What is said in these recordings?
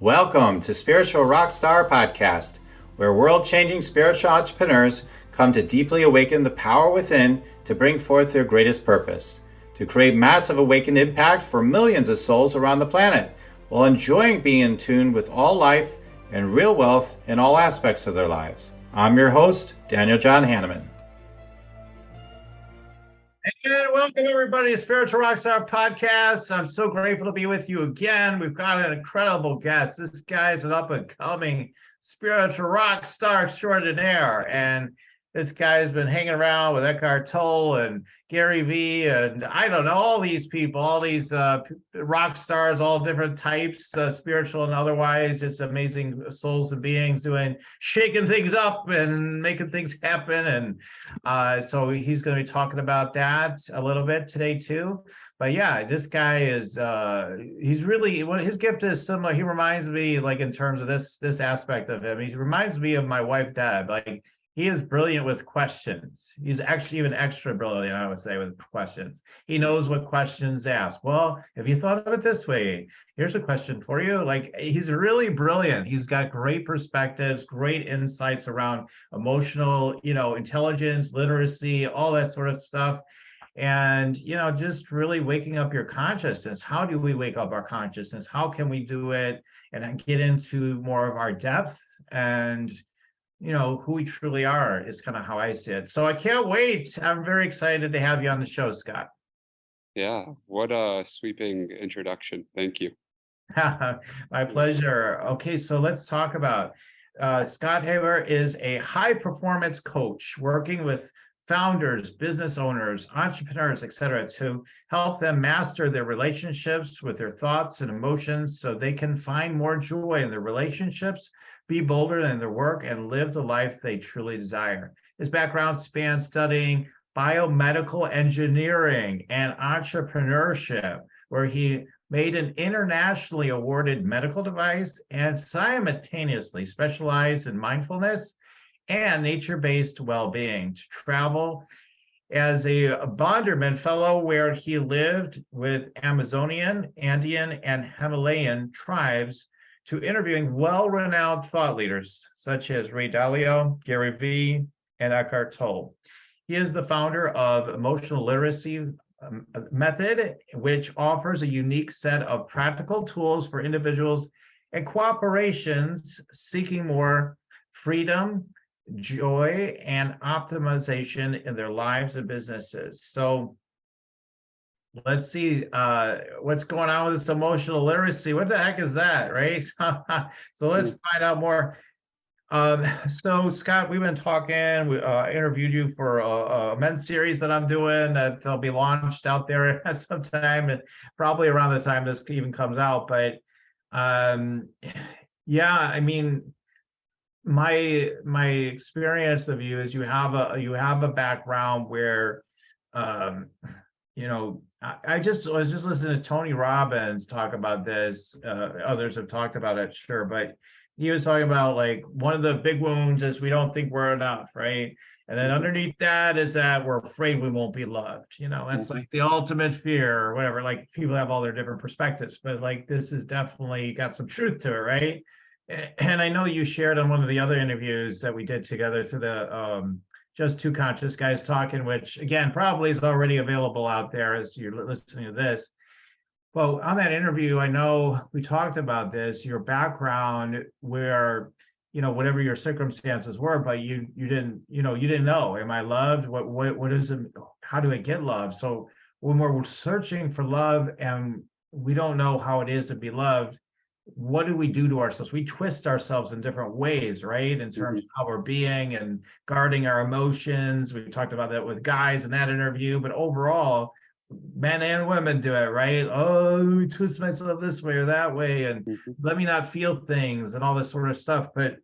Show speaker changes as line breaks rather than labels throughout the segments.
Welcome to Spiritual Rockstar Podcast, where world-changing spiritual entrepreneurs come to deeply awaken the power within to bring forth their greatest purpose, to create massive awakened impact for millions of souls around the planet, while enjoying being in tune with all life and real wealth in all aspects of their lives. I'm your host, Daniel John Hanneman. And welcome everybody to Spiritual Rockstar Podcast. I'm so grateful to be with you again. We've got an incredible guest. This guy's an up-and-coming spiritual rock star extraordinaire. And this guy's been hanging around with Eckhart Tolle and Gary Vee and I don't know, all these people, all these rock stars, all different types, spiritual and otherwise, just amazing souls and beings shaking things up and making things happen. And so he's going to be talking about that a little bit today too. But yeah, this guy is, he's really, his gift is similar. He reminds me, like in terms of this aspect of him, he reminds me of my wife, Deb. Like, he is brilliant with questions. He's actually even extra brilliant, I would say, with questions. He knows what questions ask. Well, have you thought of it this way? Here's a question for you. Like, he's really brilliant. He's got great perspectives, great insights around emotional, intelligence, literacy, all that sort of stuff. And, just really waking up your consciousness. How do we wake up our consciousness? How can we do it and get into more of our depth and who we truly are is kind of how I see it. So I can't wait. I'm very excited to have you on the show, Scott.
Yeah, what a sweeping introduction. Thank you.
My pleasure. Okay, so let's talk about Scott Haber is a high performance coach working with founders, business owners, entrepreneurs, etc., to help them master their relationships with their thoughts and emotions so they can find more joy in their relationships, be bolder in their work, and live the life they truly desire. His background spans studying biomedical engineering and entrepreneurship, where he made an internationally awarded medical device and simultaneously specialized in mindfulness and nature-based well-being. To travel as a Bonderman Fellow, where he lived with Amazonian, Andean, and Himalayan tribes, to interviewing well-renowned thought leaders such as Ray Dalio, Gary Vee, and Eckhart Tolle. He is the founder of Emotional Literacy Method, which offers a unique set of practical tools for individuals and corporations seeking more freedom, joy, and optimization in their lives and businesses. So let's see what's going on with this emotional literacy. What the heck is that, right? So let's find out more. So Scott, we've been talking, we interviewed you for a men's series that I'm doing that'll be launched out there sometime, and probably around the time this even comes out. But yeah, I mean, my experience of you is you have a background where I was just listening to Tony Robbins talk about this. Others have talked about it, sure, but he was talking about, like, one of the big wounds is we don't think we're enough, right? And then underneath that is that we're afraid we won't be loved. That's like the ultimate fear or whatever. Like, people have all their different perspectives, but like this has definitely got some truth to it, right? And I know you shared on one of the other interviews that we did together through the Just Two Conscious Guys Talking, which again probably is already available out there as you're listening to this. Well, on that interview, I know we talked about this, your background, where, whatever your circumstances were, but you didn't know, am I loved? What is it? How do I get love? So when we're searching for love and we don't know how it is to be loved, what do we do to ourselves? We twist ourselves in different ways, right? In terms of how we're being and guarding our emotions. We talked about that with guys in that interview, but overall, men and women do it, right? Oh, let me twist myself this way or that way, and let me not feel things and all this sort of stuff. But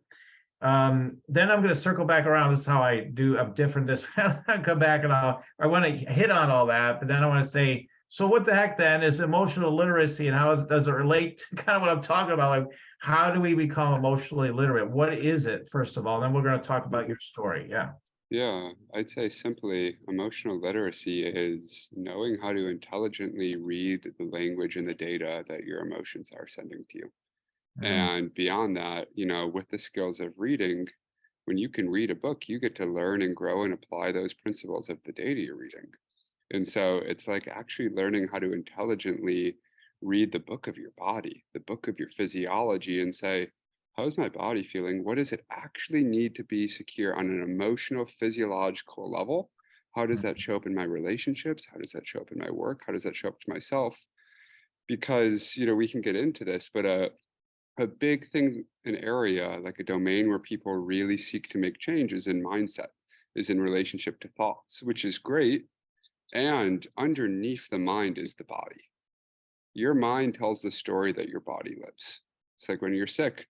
then I'm going to circle back around. This is how I do. I'm different this way. I'll come back and I want to hit on all that, but then I want to say, so what the heck then is emotional literacy, and how does it relate to kind of what I'm talking about? Like, how do we become emotionally literate? What is it, first of all? And then we're going to talk about your story. Yeah.
Yeah, I'd say simply emotional literacy is knowing how to intelligently read the language and the data that your emotions are sending to you.
Mm,
And beyond that, with the skills of reading, when you can read a book, you get to learn and grow and apply those principles of the data you're reading. And so it's like actually learning how to intelligently read the book of your body, the book of your physiology, and say, how's my body feeling? What does it actually need to be secure on an emotional, physiological level? How does that
mm,
show up in my relationships? How does that show up in my work? How does that show up to myself? Because, we can get into this, but a big thing, an area, like a domain where people really seek to make change is in mindset, is in relationship to thoughts, which is great. And underneath the mind is the body. Your mind tells the story that your body lives. It's like when you're sick,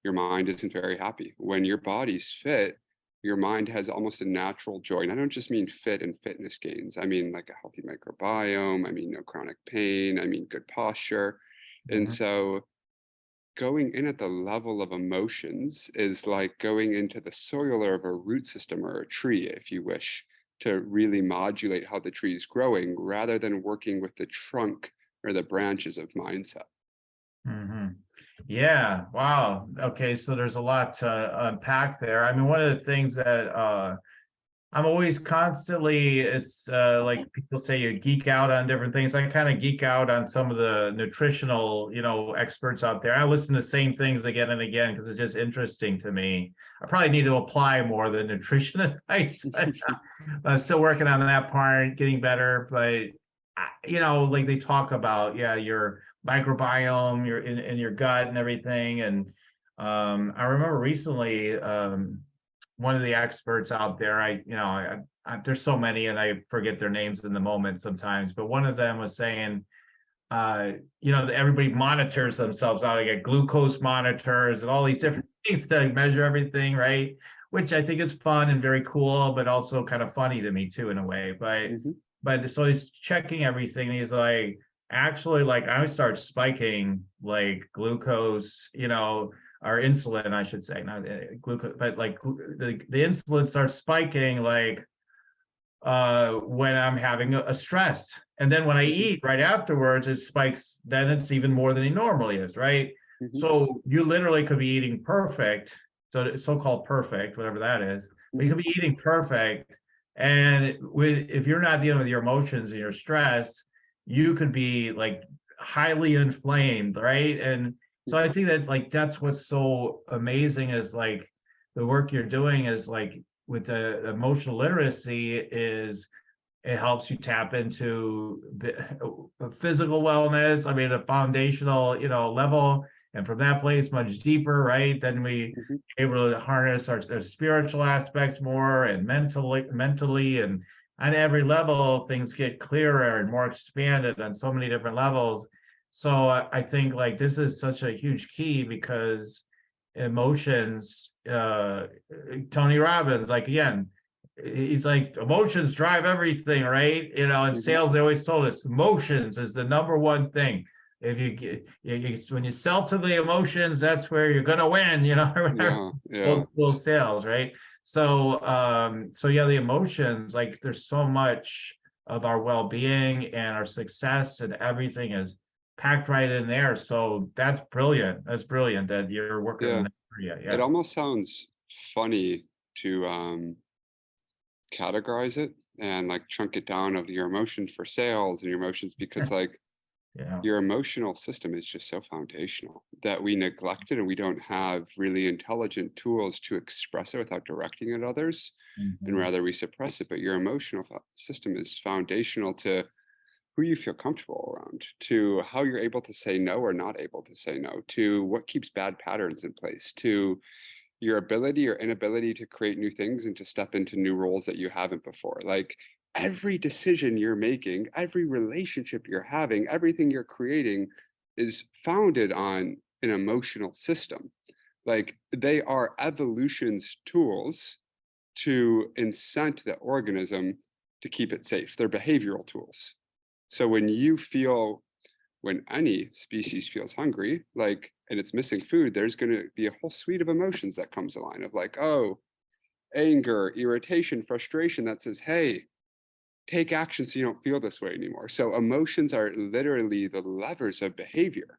your mind isn't very happy. When your body's fit, your mind has almost a natural joy. And I don't just mean fit and fitness gains. I mean like a healthy microbiome. I mean no chronic pain. I mean good posture. And
mhm.
so going in at the level of emotions is like going into the soil of a root system or a tree, if you wish, to really modulate how the tree is growing rather than working with the trunk or the branches of mindset.
Mhm. Yeah, wow. Okay, so there's a lot to unpack there. I mean, one of the things that I'm always constantly, it's like people say you geek out on different things. I kind of geek out on some of the nutritional, experts out there. I listen to the same things again and again because it's just interesting to me. I probably need to apply more of the nutrition advice. I'm still working on that part, getting better, but like they talk about, yeah, your microbiome, your in your gut and everything. And I remember recently, one of the experts out there, there's so many and I forget their names in the moment sometimes, but one of them was saying, everybody monitors themselves now. They get glucose monitors and all these
Mhm,
different things to measure everything, right? Which I think is fun and very cool, but also kind of funny to me too in a way.
mhm,
But so he's checking everything. And he's like, actually, like I start spiking like glucose, or insulin, I should say, not glucose, but like the insulin starts spiking like when I'm having a stress. And then when I
mhm,
eat right afterwards, it spikes, then it's even more than he normally is, right?
mhm,
So you literally could be eating perfect, so-called perfect, whatever that is, but you
mhm,
could be eating perfect. And if you're not dealing with your emotions and your stress, you could be like highly inflamed, right? And so I
mhm.
think that's what's so amazing is like the work you're doing is like with the emotional literacy is it helps you tap into physical wellness. I mean, a foundational, level, and from that place, much deeper, right? Then we
Mhm.
able to harness our spiritual aspects more, and mentally, and on every level, things get clearer and more expanded on so many different levels. So I think like this is such a huge key because emotions, Tony Robbins, like again, he's like emotions drive everything, right? In
Mhm.
sales they always told us emotions is the number one thing. If you get when you sell to the emotions, that's where you're gonna win, or whatever.
Yeah, yeah,
Old school sales, right? So yeah, the emotions, like there's so much of our well-being and our success and everything is packed right in there. So that's brilliant that you're working in
yeah.
that area.
It
Yeah.
almost sounds funny to categorize it and like chunk it down of your emotions for sales and your emotions because like
Yeah.
your emotional system is just so foundational that we neglect it and we don't have really intelligent tools to express it without directing it at others, and
Mhm.
rather we suppress it. But your emotional system is foundational to who you feel comfortable around, to how you're able to say no or not able to say no, to what keeps bad patterns in place, to your ability or inability to create new things and to step into new roles that you haven't before. Like every decision you're making, every relationship you're having, everything you're creating is founded on an emotional system. Like they are evolution's tools to incent the organism to keep it safe. They're behavioral tools. So when any species feels hungry, like, and it's missing food, there's going to be a whole suite of emotions that comes along of like, oh, anger, irritation, frustration that says, hey, take action so you don't feel this way anymore. So emotions are literally the levers of behavior.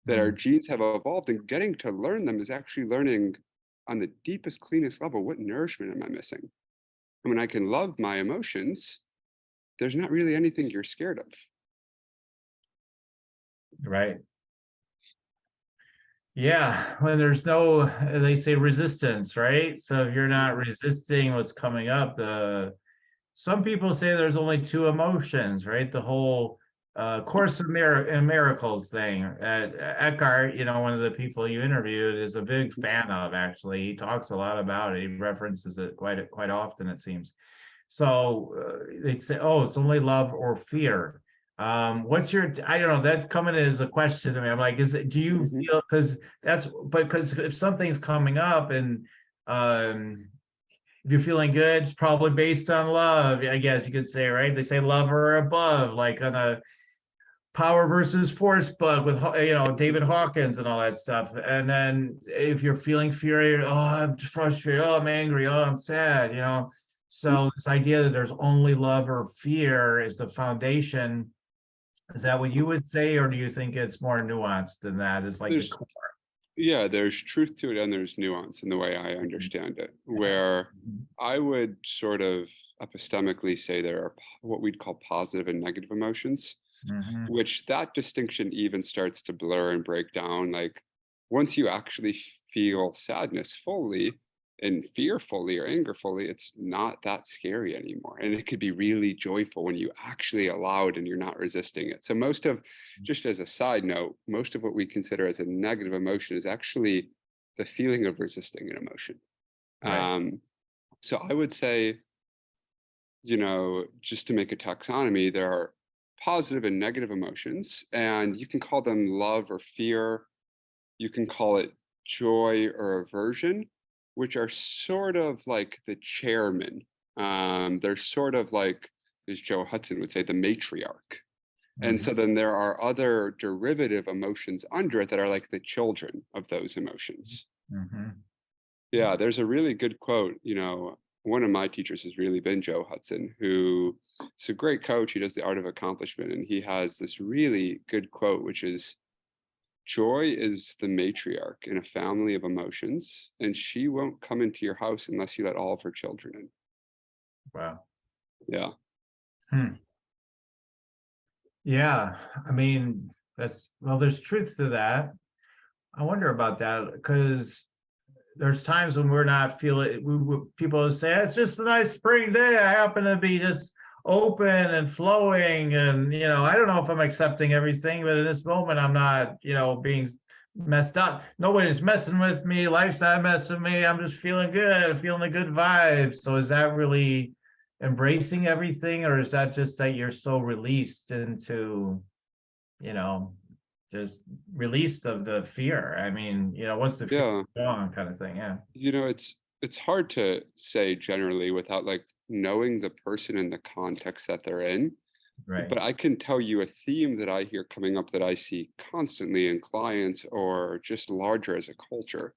that our genes have evolved, and getting to learn them is actually learning on the deepest, cleanest level, what nourishment am I missing? And when I can love my emotions, there's not really anything you're scared of.
Right. Yeah, when there's no, they say resistance, right? So if you're not resisting what's coming up, some people say there's only two emotions, right? The whole Course in Miracles thing. Eckhart, one of the people you interviewed, is a big fan of. Actually, he talks a lot about it. He references it quite often, it seems. So they'd say, "Oh, it's only love or fear." What's your? I don't know. That's coming as a question to me. I'm like, do you feel? Because if something's coming up and um, if you're feeling good, it's probably based on love, I guess you could say, right? They say love or above, like on a power versus force bug with David Hawkins and all that stuff. And then if you're feeling fury, oh, I'm frustrated, oh, I'm angry, oh, I'm sad. So this idea that there's only love or fear is the foundation. Is that what you would say, or do you think it's more nuanced than that? It's like the
There's
core.
Yeah, there's truth to it and there's nuance in the way I understand it, where I would sort of epistemically say there are what we'd call positive and negative emotions,
Mm-hmm.
which that distinction even starts to blur and break down. Like once you actually feel sadness fully and fear fully or anger fully, it's not that scary anymore. And it could be really joyful when you actually allow it and you're not resisting it. So just as a side note, most of what we consider as a negative emotion is actually the feeling of resisting an emotion.
Right.
So I would say, just to make a taxonomy, there are positive and negative emotions, and you can call them love or fear. You can call it joy or aversion, which are sort of like the chairman. They're sort of like, as Joe Hudson would say, the matriarch. And so then there are other derivative emotions under it that are like the children of those emotions.
Mm-hmm.
Yeah, there's a really good quote. One of my teachers has really been Joe Hudson, who is a great coach. He does the art of accomplishment. And he has this really good quote, which is, joy is the matriarch in a family of emotions, and she won't come into your house unless you let all of her children in.
Wow.
Yeah.
Hmm. Yeah. I mean, there's truth to that. I wonder about that because there's times when we're not feeling, people say, it's just a nice spring day. I happen to be just open and flowing. And, I don't know if I'm accepting everything, but in this moment, I'm not, being messed up. Nobody's messing with me. Life's not messing with me. I'm just feeling good, feeling the good vibes. So is that really embracing everything, or is that just that you're so released into, you know, just released of the fear? I mean, once the fear
Yeah.
is gone, kind of thing. Yeah.
It's hard to say generally without like knowing the person and the context that they're in.
Right.
But I can tell you a theme that I hear coming up that I see constantly in clients or just larger as a culture,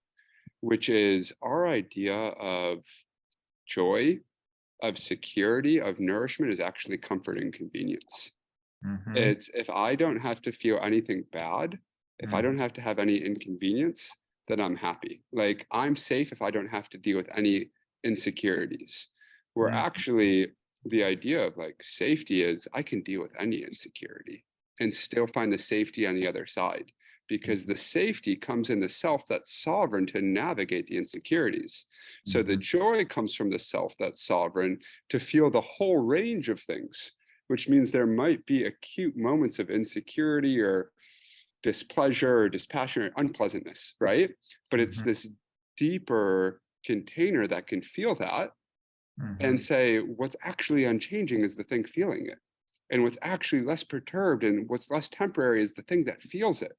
which is our idea of joy, of security, of nourishment is actually comfort and convenience.
Mm-hmm.
It's if I don't have to feel anything bad, if I
Mm-hmm.
don't have to have any inconvenience, then I'm happy. Like I'm safe if I don't have to deal with any insecurities. Where actually the idea of like safety is I can deal with any insecurity and still find the safety on the other side, because the safety comes in the self that's sovereign to navigate the insecurities. So the
Mm-hmm.
joy comes from the self that's sovereign to feel the whole range of things, which means there might be acute moments of insecurity or displeasure or dispassion or unpleasantness, right? But it's
Mm-hmm.
this deeper container that can feel that
Mm-hmm.
and say what's actually unchanging is the thing feeling it. And what's actually less perturbed and what's less temporary is the thing that feels it.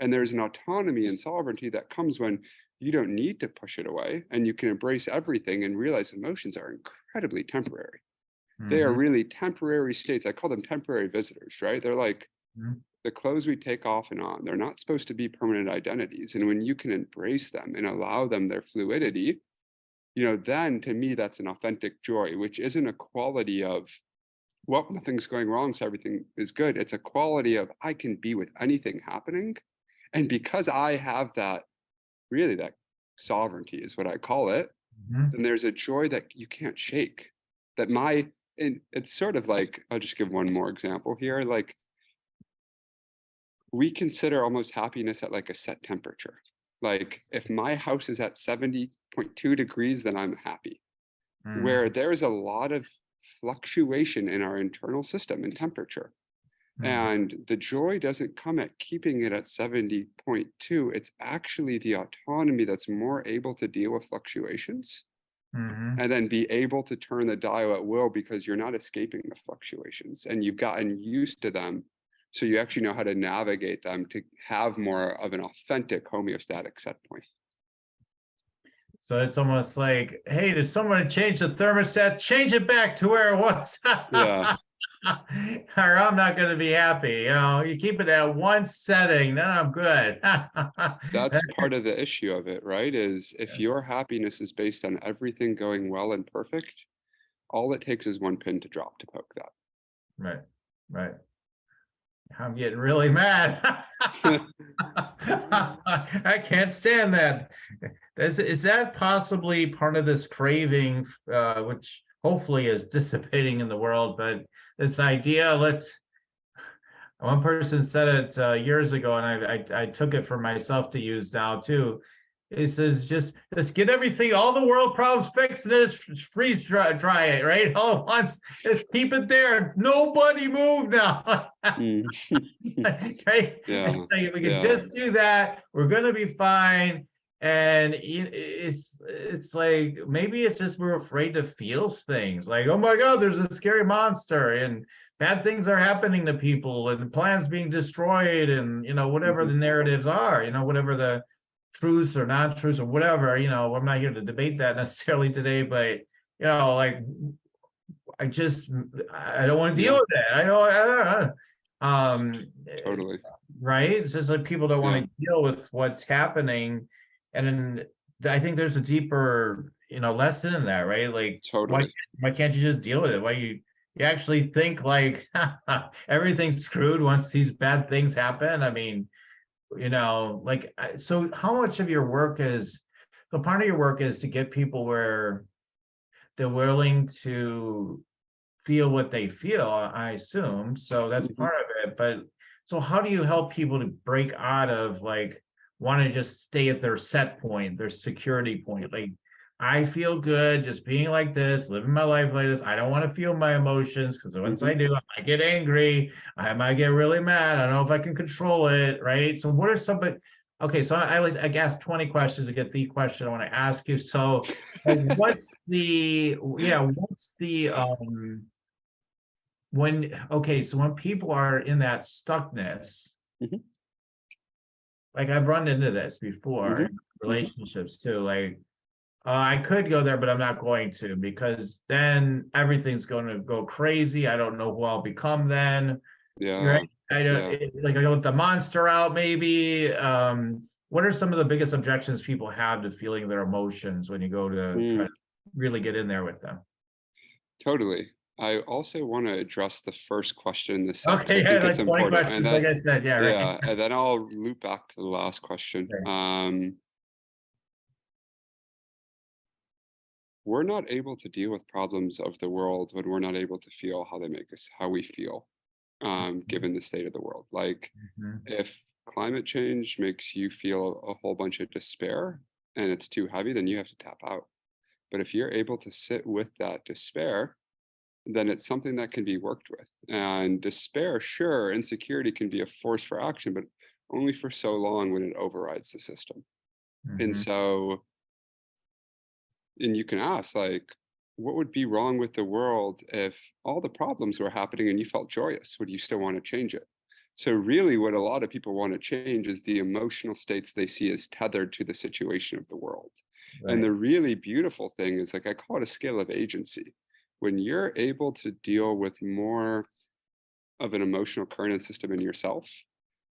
And there's an autonomy and sovereignty that comes when you don't need to push it away and you can embrace everything and realize emotions are incredibly temporary. They are
Mm-hmm.
really temporary states. I call them temporary visitors, right? They're like the clothes we take off and on. They're not supposed to be permanent identities. And when you can embrace them and allow them their fluidity, then to me, that's an authentic joy, which isn't a quality of, well, nothing's going wrong, so everything is good. It's a quality of I can be with anything happening And because I have that, really that sovereignty is what I call it,
Mhm.
then there's a joy that you can't shake. That my and it's sort of like, I'll just give one more example here. Like we consider almost happiness at like a set temperature. Like if my house is at 70.2 degrees, then I'm happy. Where
Mhm.
there's a lot of fluctuation in our internal system in temperature.
Mhm.
And the joy doesn't come at keeping it at 70.2. It's actually the autonomy that's more able to deal with fluctuations
Mhm.
and then be able to turn the dial at will because you're not escaping the fluctuations and you've gotten used to them. So you actually know how to navigate them to have more of an authentic homeostatic set point.
So it's almost like, hey, did someone change the thermostat? Change it back to where it was.
Yeah,
Or I'm not going to be happy. You know, you keep it at one setting, then I'm good.
that's part of the issue of it, right? Is if your happiness is based on everything going well and perfect, all it takes is one pin to drop to poke
Right, right. I'm getting really mad.
that.
I can't stand that. Is that possibly part of this craving, which hopefully is dissipating in the world, but this idea, one person said it years ago, and I took it for myself to use now too. It says just get everything, all the world problems fixed, and then just freeze dry it, right? All at once. Just keep it there. Nobody move now.
Mm.
Right?
Yeah,
Like, we can
yeah.
just do that. We're gonna be fine. And it's like maybe it's just we're afraid to feel things. Like, oh my God, there's a scary monster, and bad things are happening to people, and plans being destroyed, and whatever
Mhm.
the narratives are, whatever the truths or not truths or whatever. I'm not here to debate that necessarily today, but like I don't want to deal
Yeah,
with it. It's,
totally.
right. It's just like people don't want
Yeah,
to deal with what's happening. And then I think there's a deeper, lesson in that, right? Like
totally.
why can't you just deal with it? Why you actually think like everything's screwed once these bad things happen? I mean, like so how much of your work is so part of your work is to get people where they're willing to feel what they feel, I assume. So that's
Mhm.
part of it. But so how do you help people to break out of like want to just stay at their set point, their security point? Like, I feel good just being like this, living my life like this. I don't want to feel my emotions because once I
Mhm.
do, I might get angry. I might get really mad. I don't know if I can control it. Right. So what are some, but okay, so I asked 20 questions to get the question I want to ask you. So like what's the so when people are in that stuckness,
Mhm.
like I've run into this before
Mhm.
in
Mhm.
relationships too, like I could go there but I'm not going to because then everything's going to go crazy. I don't know who I'll become then. You're right.
Yeah.
I don't
Yeah.
like I go with the monster out maybe. What are some of the biggest objections people have to feeling their emotions when you go to try
Mm.
to really get in there with them?
Totally. I also want to address the first question in the set because
Okay,
I
yeah,
think it's
like 20
important. And
questions, like
that,
I said. Yeah, right.
yeah, and then I'll loop back to the last question.
Right.
We're not able to deal with problems of the world when we're not able to feel how they make us, how we feel, given the state of the world. Like,
Mhm.
if climate change makes you feel a whole bunch of despair and it's too heavy, then you have to tap out. But if you're able to sit with that despair, then it's something that can be worked with. And despair, sure, insecurity can be a force for action, but only for so long when it overrides the system. And
Mhm.
so, and you can ask, like, what would be wrong with the world if all the problems were happening and you felt joyous? Would you still want to change it? So, really, what a lot of people want to change is the emotional states they see as tethered to the situation of the world. And
Right.
the really beautiful thing is, like, I call it a scale of agency. When you're able to deal with more of an emotional current system in yourself,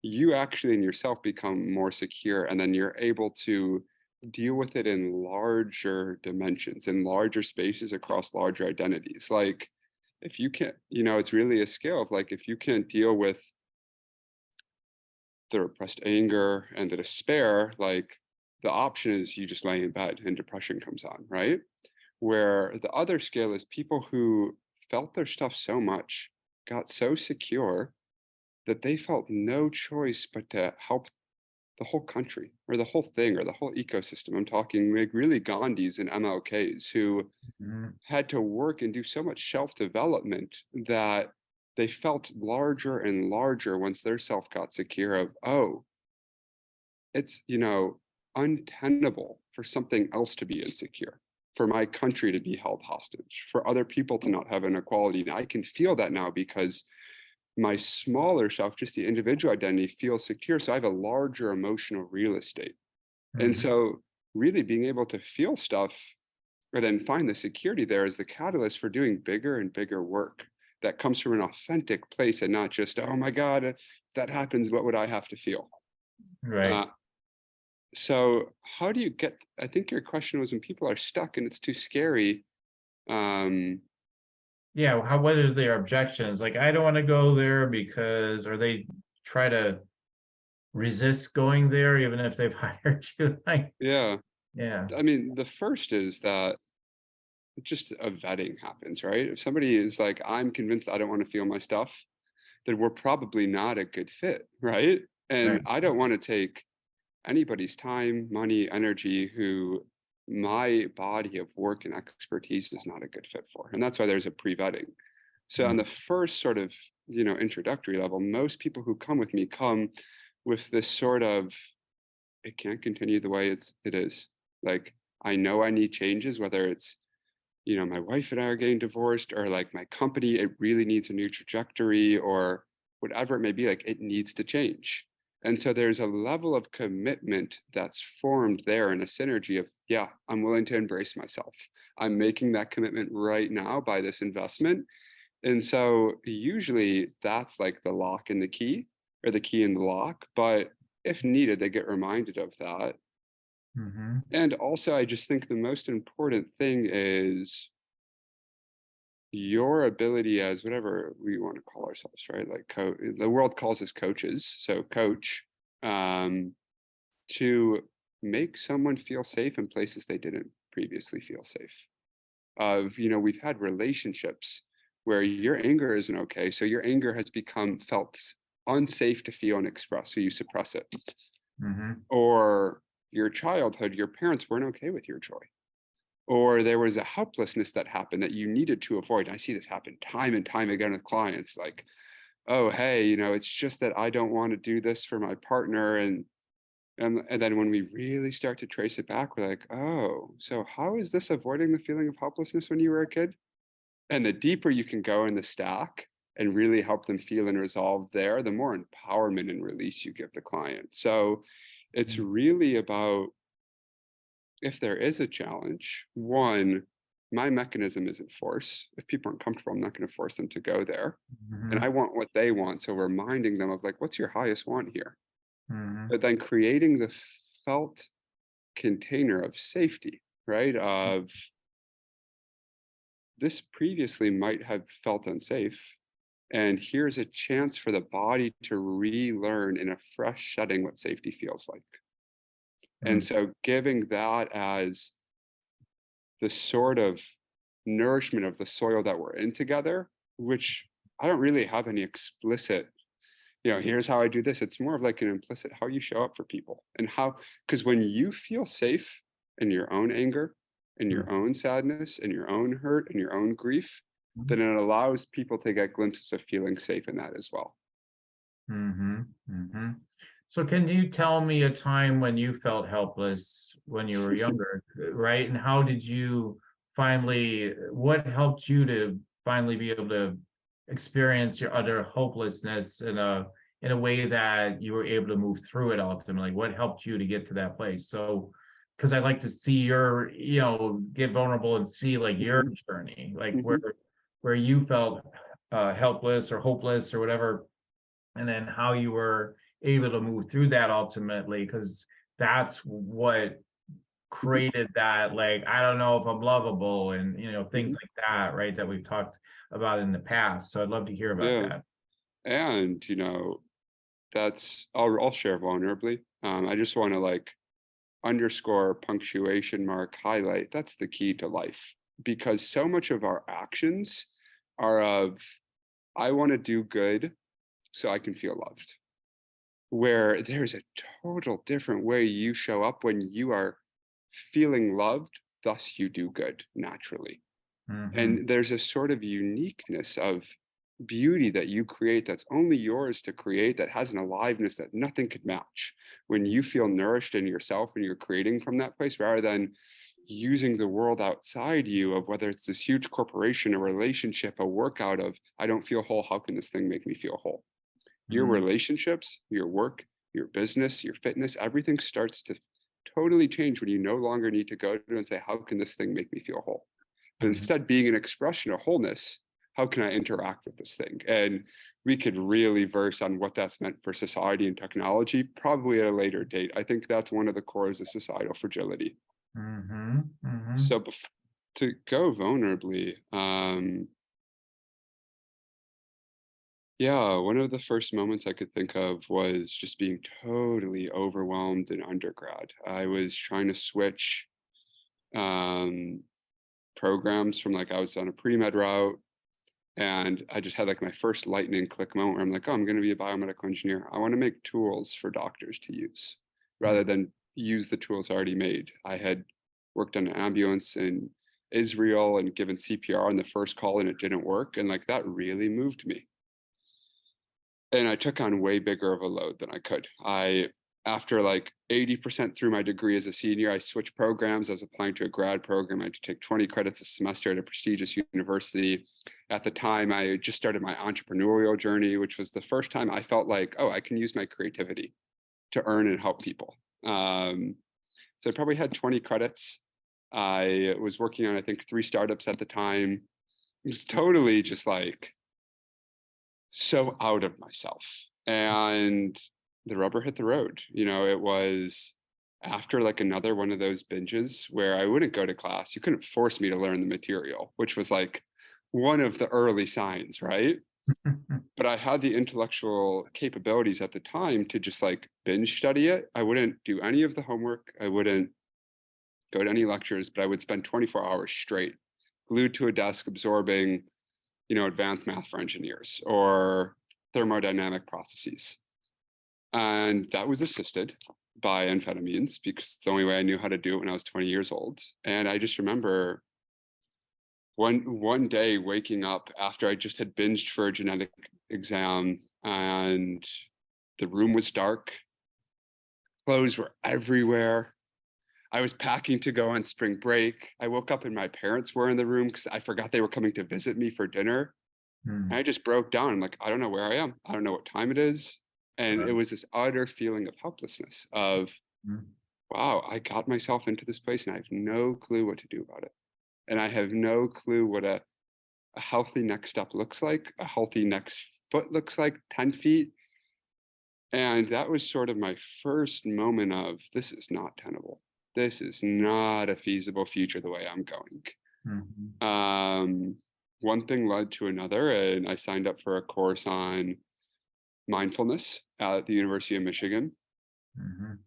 you actually in yourself become more secure, and then you're able to deal with it in larger dimensions, in larger spaces across larger identities. Like if you can't, it's really a scale of like if you can't deal with the repressed anger and the despair, like the option is you just lay in bed and depression comes on, right? Where the other scale is people who felt their stuff so much, got so secure that they felt no choice but to help the whole country or the whole thing or the whole ecosystem. I'm talking like really Gandhis and MLKs who
Mhm.
had to work and do so much self development that they felt larger and larger once their self got secure of, oh, it's, untenable for something else to be insecure, for my country to be held hostage, for other people to not have inequality. And I can feel that now because my smaller self, just the individual identity, feels secure. So I have a larger emotional real estate. And
Mhm.
so really being able to feel stuff or then find the security there is the catalyst for doing bigger and bigger work that comes from an authentic place and not just, oh my God, if that happens, what would I have to feel?
Right.
Uh, so how do you get, I think your question was when people are stuck and it's too scary. Um,
Yeah. What are their objections? Like, I don't want to go there because, or they try to resist going there, even if they've hired you. Like,
yeah,
yeah.
I mean, the first is that just a vetting happens, right? If somebody is like, I'm convinced I don't want to feel my stuff, then we're probably not a good fit, right? And
Right.
I don't want to take anybody's time, money, energy who my body of work and expertise is not a good fit for. And that's why there's a pre-vetting. So on
Mm.
the first sort of, introductory level, most people who come with me come with this sort of, it can't continue the way it is. Like, I know I need changes, whether it's, my wife and I are getting divorced, or like my company, it really needs a new trajectory, or whatever it may be, like it needs to change. And so there's a level of commitment that's formed there in a synergy of, yeah, I'm willing to embrace myself. I'm making that commitment right now by this investment. And so usually that's like the lock and the key, or the key and the lock. But if needed, they get reminded of that.
Mhm.
And also, I just think the most important thing is your ability as whatever we want to call ourselves, right? Like the world calls us coaches. So coach, um, to make someone feel safe in places they didn't previously feel safe. We've had relationships where your anger isn't okay. So your anger has become felt unsafe to feel and express. So you suppress it.
Mhm.
Or your childhood, your parents weren't okay with your joy, or there was a helplessness that happened that you needed to avoid. I see this happen time and time again with clients, like, oh, hey, it's just that I don't want to do this for my partner. And then when we really start to trace it back, we're like, oh, so how is this avoiding the feeling of helplessness when you were a kid? And the deeper you can go in the stack and really help them feel and resolve there, the more empowerment and release you give the client. So it's
Mhm.
really about, if there is a challenge, one, my mechanism isn't force. If people aren't comfortable, I'm not going to force them to go there. And
Mhm.
I want what they want. So reminding them of like, what's your highest want here?
Mhm.
But then creating the felt container of safety, right? Of this previously might have felt unsafe. And here's a chance for the body to relearn in a fresh setting what safety feels like. And
Mm.
so giving that as the sort of nourishment of the soil that we're in together, which I don't really have any explicit, here's how I do this. It's more of like an implicit how you show up for people and how, because when you feel safe in your own anger, in
Mm.
your own sadness, in your own hurt, in your own grief,
Mhm.
then it allows people to get glimpses of feeling safe in that as well.
Mhm. Mhm. So can you tell me a time when you felt helpless when you were younger, right? And how did you what helped you to finally be able to experience your utter hopelessness in a way that you were able to move through it ultimately? What helped you to get to that place? So, because I like to see get vulnerable and see like your
Mhm,
journey, like
mhm.
where you felt helpless or hopeless or whatever, and then how you were able to move through that ultimately, because that's what
Mhm,
created that, like, I don't know if I'm lovable, and things
mhm.
like that, right, that we've talked about in the past. So I'd love to hear about
Yeah.
that.
And, I'll share vulnerably. I just want to like underscore, punctuation mark, highlight. That's the key to life, because so much of our actions are of, I want to do good so I can feel loved. Where there's a total different way you show up when you are feeling loved, thus you do good naturally.
Mhm.
And there's a sort of uniqueness of beauty that you create that's only yours to create, that has an aliveness that nothing could match when you feel nourished in yourself and you're creating from that place, rather than using the world outside you, of whether it's this huge corporation, a relationship, a workout of, I don't feel whole, how can this thing make me feel whole? Your
Mm.
relationships, your work, your business, your fitness, everything starts to totally change when you no longer need to go to and say, how can this thing make me feel whole? But
Mhm.
instead, being an expression of wholeness, how can I interact with this thing? And we could really verse on what that's meant for society and technology, probably at a later date. I think that's one of the cores of societal fragility.
Mhm. Mhm.
So to go vulnerably, yeah, one of the first moments I could think of was just being totally overwhelmed in undergrad. I was trying to switch um, programs from, like, I was on a pre-med route, and I just had like my first lightning click moment where I'm like, oh, I'm going to be a biomedical engineer. I want to make tools for doctors to use rather than use the tools already made. I had worked on an ambulance in Israel and given CPR on the first call and it didn't work. And like that really moved me. And I took on way bigger of a load than I could. After like 80% through my degree as a senior, I switched programs. I was applying to a grad program. I had to take 20 credits a semester at a prestigious university. At the time, I just started my entrepreneurial journey, which was the first time I felt like, oh, I can use my creativity to earn and help people. So I probably had 20 credits. I was working on, I think, 3 startups at the time. It was totally just like so out of myself. And the rubber hit the road. It was after like another one of those binges where I wouldn't go to class. You couldn't force me to learn the material, which was like one of the early signs, right?
Mhm.
But I had the intellectual capabilities at the time to just like binge study it. I wouldn't do any of the homework. I wouldn't go to any lectures, but I would spend 24 hours straight glued to a desk absorbing advanced math for engineers or thermodynamic processes. And that was assisted by amphetamines because it's the only way I knew how to do it when I was 20 years old. And I just remember one day waking up after I just had binged for a genetic exam and the room was dark, clothes were everywhere. I was packing to go on spring break. I woke up and my parents were in the room because I forgot they were coming to visit me for dinner. And I
Mhm.
just broke down. I'm like, I don't know where I am. I don't know what time it is. And it
Right.
was this utter feeling of helplessness of,
Mhm.
wow, I got myself into this place and I have no clue what to do about it. And I have no clue what a healthy next step looks like, a healthy next foot looks like, 10 feet. And that was sort of my first moment of, this is not tenable. This is not a feasible future the way I'm going.
Mhm.
One thing led to another, and I signed up for a course on mindfulness at the University of Michigan.
Mhm.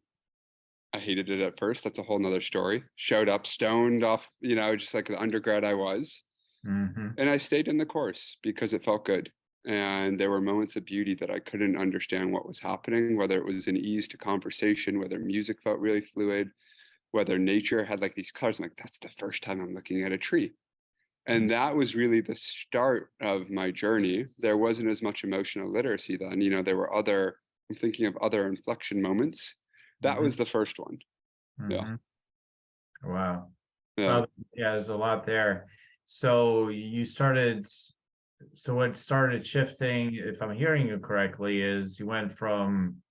I hated it at first. That's a whole nother story. Showed up stoned off, just like the undergrad I was.
Mhm.
And I stayed in the course because it felt good. And there were moments of beauty that I couldn't understand what was happening, whether it was an ease to conversation, whether music felt really fluid, whether nature had like these colors. I'm like, that's the first time I'm looking at a tree. And that was really the start of my journey. There wasn't as much emotional literacy then. I'm thinking of other inflection moments. That
Mhm.
was the first one. Yeah.
Mhm. Wow.
Yeah.
Well, yeah, there's a lot there. So so what started shifting, if I'm hearing you correctly, is you went from,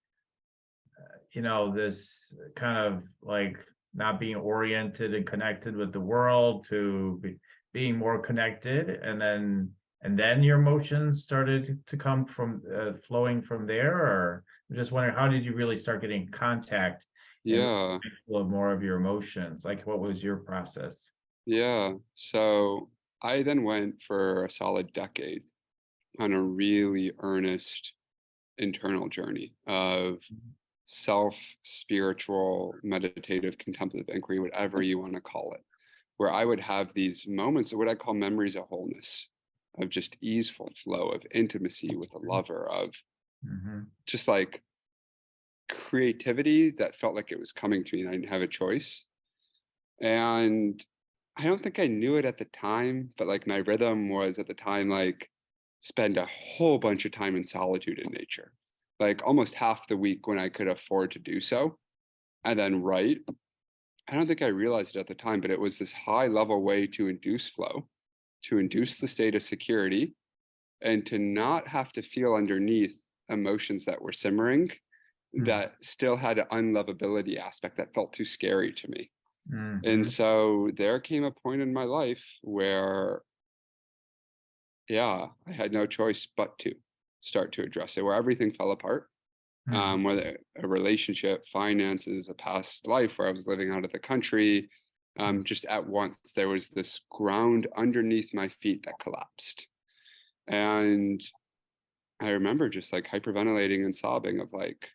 this kind of like not being oriented and connected with the world to being more connected, and then your emotions started to come from flowing from there, or I'm just wondering, how did you really start getting contact and
Yeah.
flow more of your emotions? Like, what was your process?
Yeah. So I then went for a solid decade on a really earnest internal journey of self, spiritual, meditative, contemplative inquiry, whatever you want to call it, where I would have these moments of what I call memories of wholeness, of just easeful flow, of intimacy with a lover, of just like creativity that felt like it was coming to me and I didn't have a choice. And I don't think I knew it at the time, but like my rhythm was at the time, like spend a whole bunch of time in solitude in nature, like almost half the week when I could afford to do so. And then write. I don't think I realized it at the time, but it was this high level way to induce flow, to induce the state of security, and to not have to feel underneath emotions that were simmering that still had an unlovability aspect that felt too scary to me. And so there came a point in my life where, yeah, I had no choice but to start to address it, where everything fell apart. Whether a relationship, finances, a past life where I was living out of the country, just at once there was this ground underneath my feet that collapsed. And I remember just like hyperventilating and sobbing of like,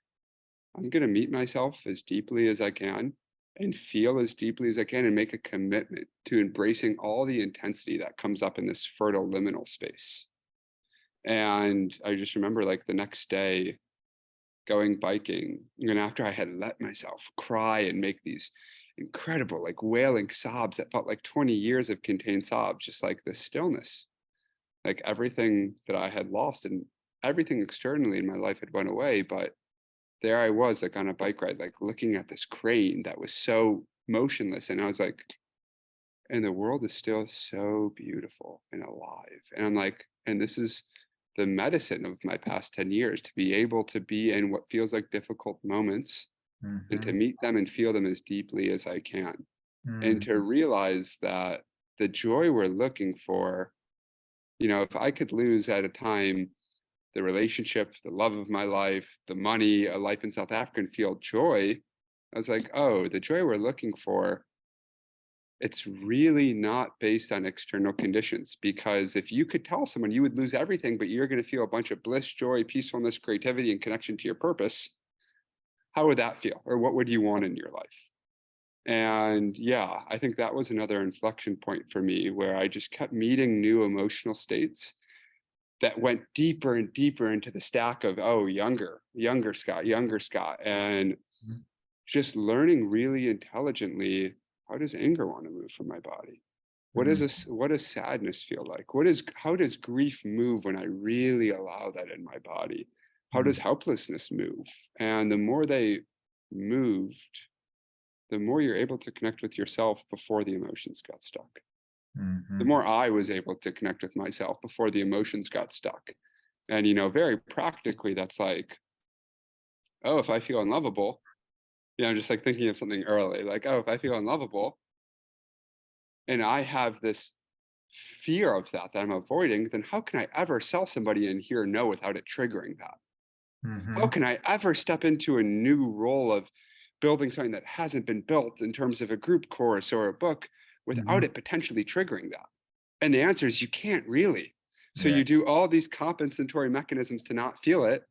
I'm going to meet myself as deeply as I can and feel as deeply as I can and make a commitment to embracing all the intensity that comes up in this fertile liminal space. And I just remember like the next day going biking, and after I had let myself cry and make these incredible like wailing sobs that felt like 20 years of contained sobs, just like this stillness, like everything that I had lost and everything externally in my life had went away, but there I was like on a bike ride, like looking at this crane that was so motionless. And I was like, and the world is still so beautiful and alive. And I'm like, and this is the medicine of my past 10 years, to be able to be in what feels like difficult moments and to meet them and feel them as deeply as I can. And to realize that the joy we're looking for, you know, if I could lose at a time the relationship, the love of my life, the money, a life in South Africa, and feel joy, I was like, oh, the joy we're looking for, it's really not based on external conditions. Because if you could tell someone you would lose everything, but you're going to feel a bunch of bliss, joy, peacefulness, creativity, and connection to your purpose, how would that feel? Or what would you want in your life? And yeah, I think that was another inflection point for me where I just kept meeting new emotional states that went deeper and deeper into the stack of, oh, younger Scott, and just learning really intelligently, how does anger want to move from my body? What does sadness feel like? How does grief move when I really allow that in my body? How does helplessness move? And the more they moved, the more you're able to connect with yourself before the emotions got stuck. The more I was able to connect with myself before the emotions got stuck. And, you know, very practically, that's like, oh, if I feel unlovable, you know, just like thinking of something early, like, oh, if I feel unlovable and I have this fear of that I'm avoiding, then how can I ever sell somebody and hear no without it triggering that? How can I ever step into a new role of building something that hasn't been built in terms of a group course or a book without it potentially triggering that? And the answer is you can't really. So you do all these compensatory mechanisms to not feel it.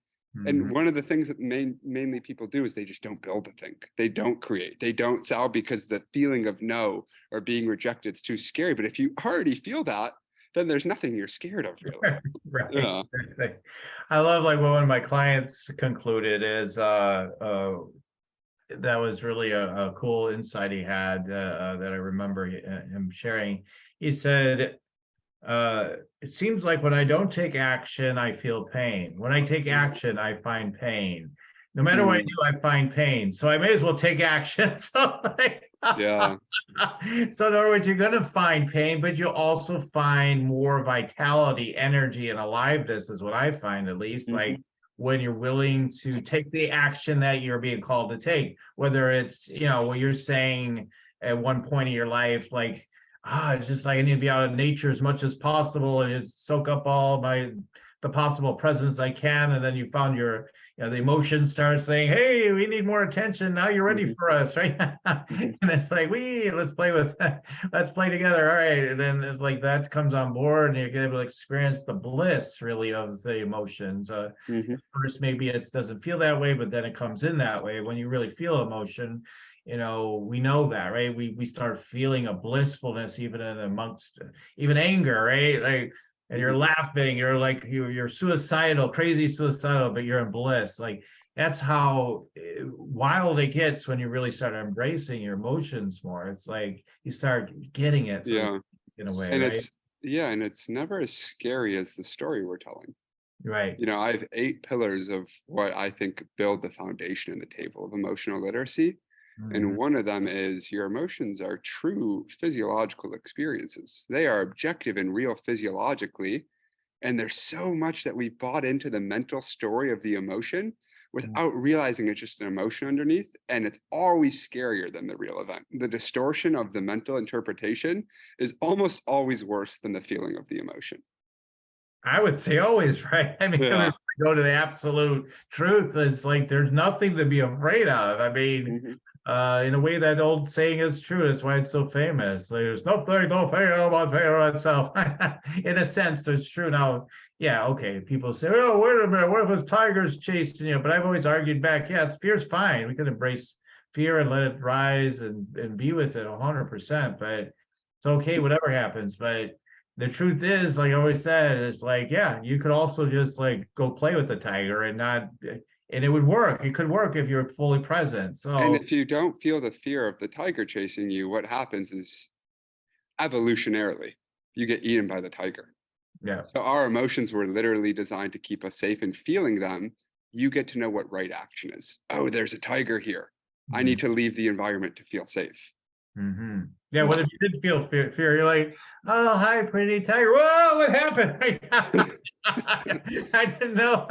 And one of the things that mainly people do is they just don't build a thing. They don't create. They don't sell because the feeling of no or being rejected is too scary. But if you already feel that, then there's nothing you're scared of, really.
Right.
Yeah.
I love like what one of my clients concluded is that was really a cool insight he had that I remember him sharing. He said, it seems like when I don't take action, I feel pain. When I take action, I find pain. No matter what I do, I find pain. So I may as well take action. So,
Yeah.
so in other words, you're going to find pain, but you'll also find more vitality, energy, and aliveness, is what I find, at least. Like when you're willing to take the action that you're being called to take, whether it's, you know, what you're saying at one point in your life, like, it's just like I need to be out of nature as much as possible and just soak up all the possible presence I can. And then you found your, the emotion starts saying, hey, we need more attention. Now you're ready for us, right?
Mhm.
And it's like, let's play with, let's play together. All right. And then it's like that comes on board and you're able to experience the bliss really of the emotions.
Mhm.
First, maybe it doesn't feel that way, but then it comes in that way. When you really feel emotion, we know that, right? We start feeling a blissfulness even in amongst even anger, right? Like, and you're
Mhm.
laughing, you're like you're suicidal, crazy suicidal, but you're in bliss. Like that's how wild it gets when you really start embracing your emotions more. It's like you start getting it, so
Yeah.
in a way,
And
right?
it's never as scary as the story we're telling.
Right.
I have 8 pillars of what I think build the foundation and the table of emotional literacy. And
Mhm.
one of them is your emotions are true physiological experiences. They are objective and real physiologically. And there's so much that we bought into the mental story of the emotion without realizing it's just an emotion underneath. And it's always scarier than the real event. The distortion of the mental interpretation is almost always worse than the feeling of the emotion.
I would say always, right? I mean, if
Yeah.
we go to the absolute truth, it's like there's nothing to be afraid of. I mean,
Hmm.
in a way, that old saying is true. That's why it's so famous. There's nothing to fear about fear itself. In a sense, it's true. Now, yeah, okay. People say, "Oh, wait a minute. What if a tiger's chasing you?" But I've always argued back, yeah, fear's fine. We can embrace fear and let it rise and be with it 100%. But it's okay, whatever happens. But the truth is, like I always said, it's like, yeah, you could also just like go play with the tiger and not, and it would work. It could work if you're fully present.
And
So,
if you don't feel the fear of the tiger chasing you, what happens is evolutionarily, you get eaten by the tiger.
yeah.
So our emotions were literally designed to keep us safe, and feeling them, you get to know what right action is. Oh, there's a tiger here. I need to leave the environment to feel safe.
Mm-hmm. Yeah. What
Yeah.
if you did feel fear? You're like, oh, hi, pretty tiger. Whoa, what happened? I didn't know.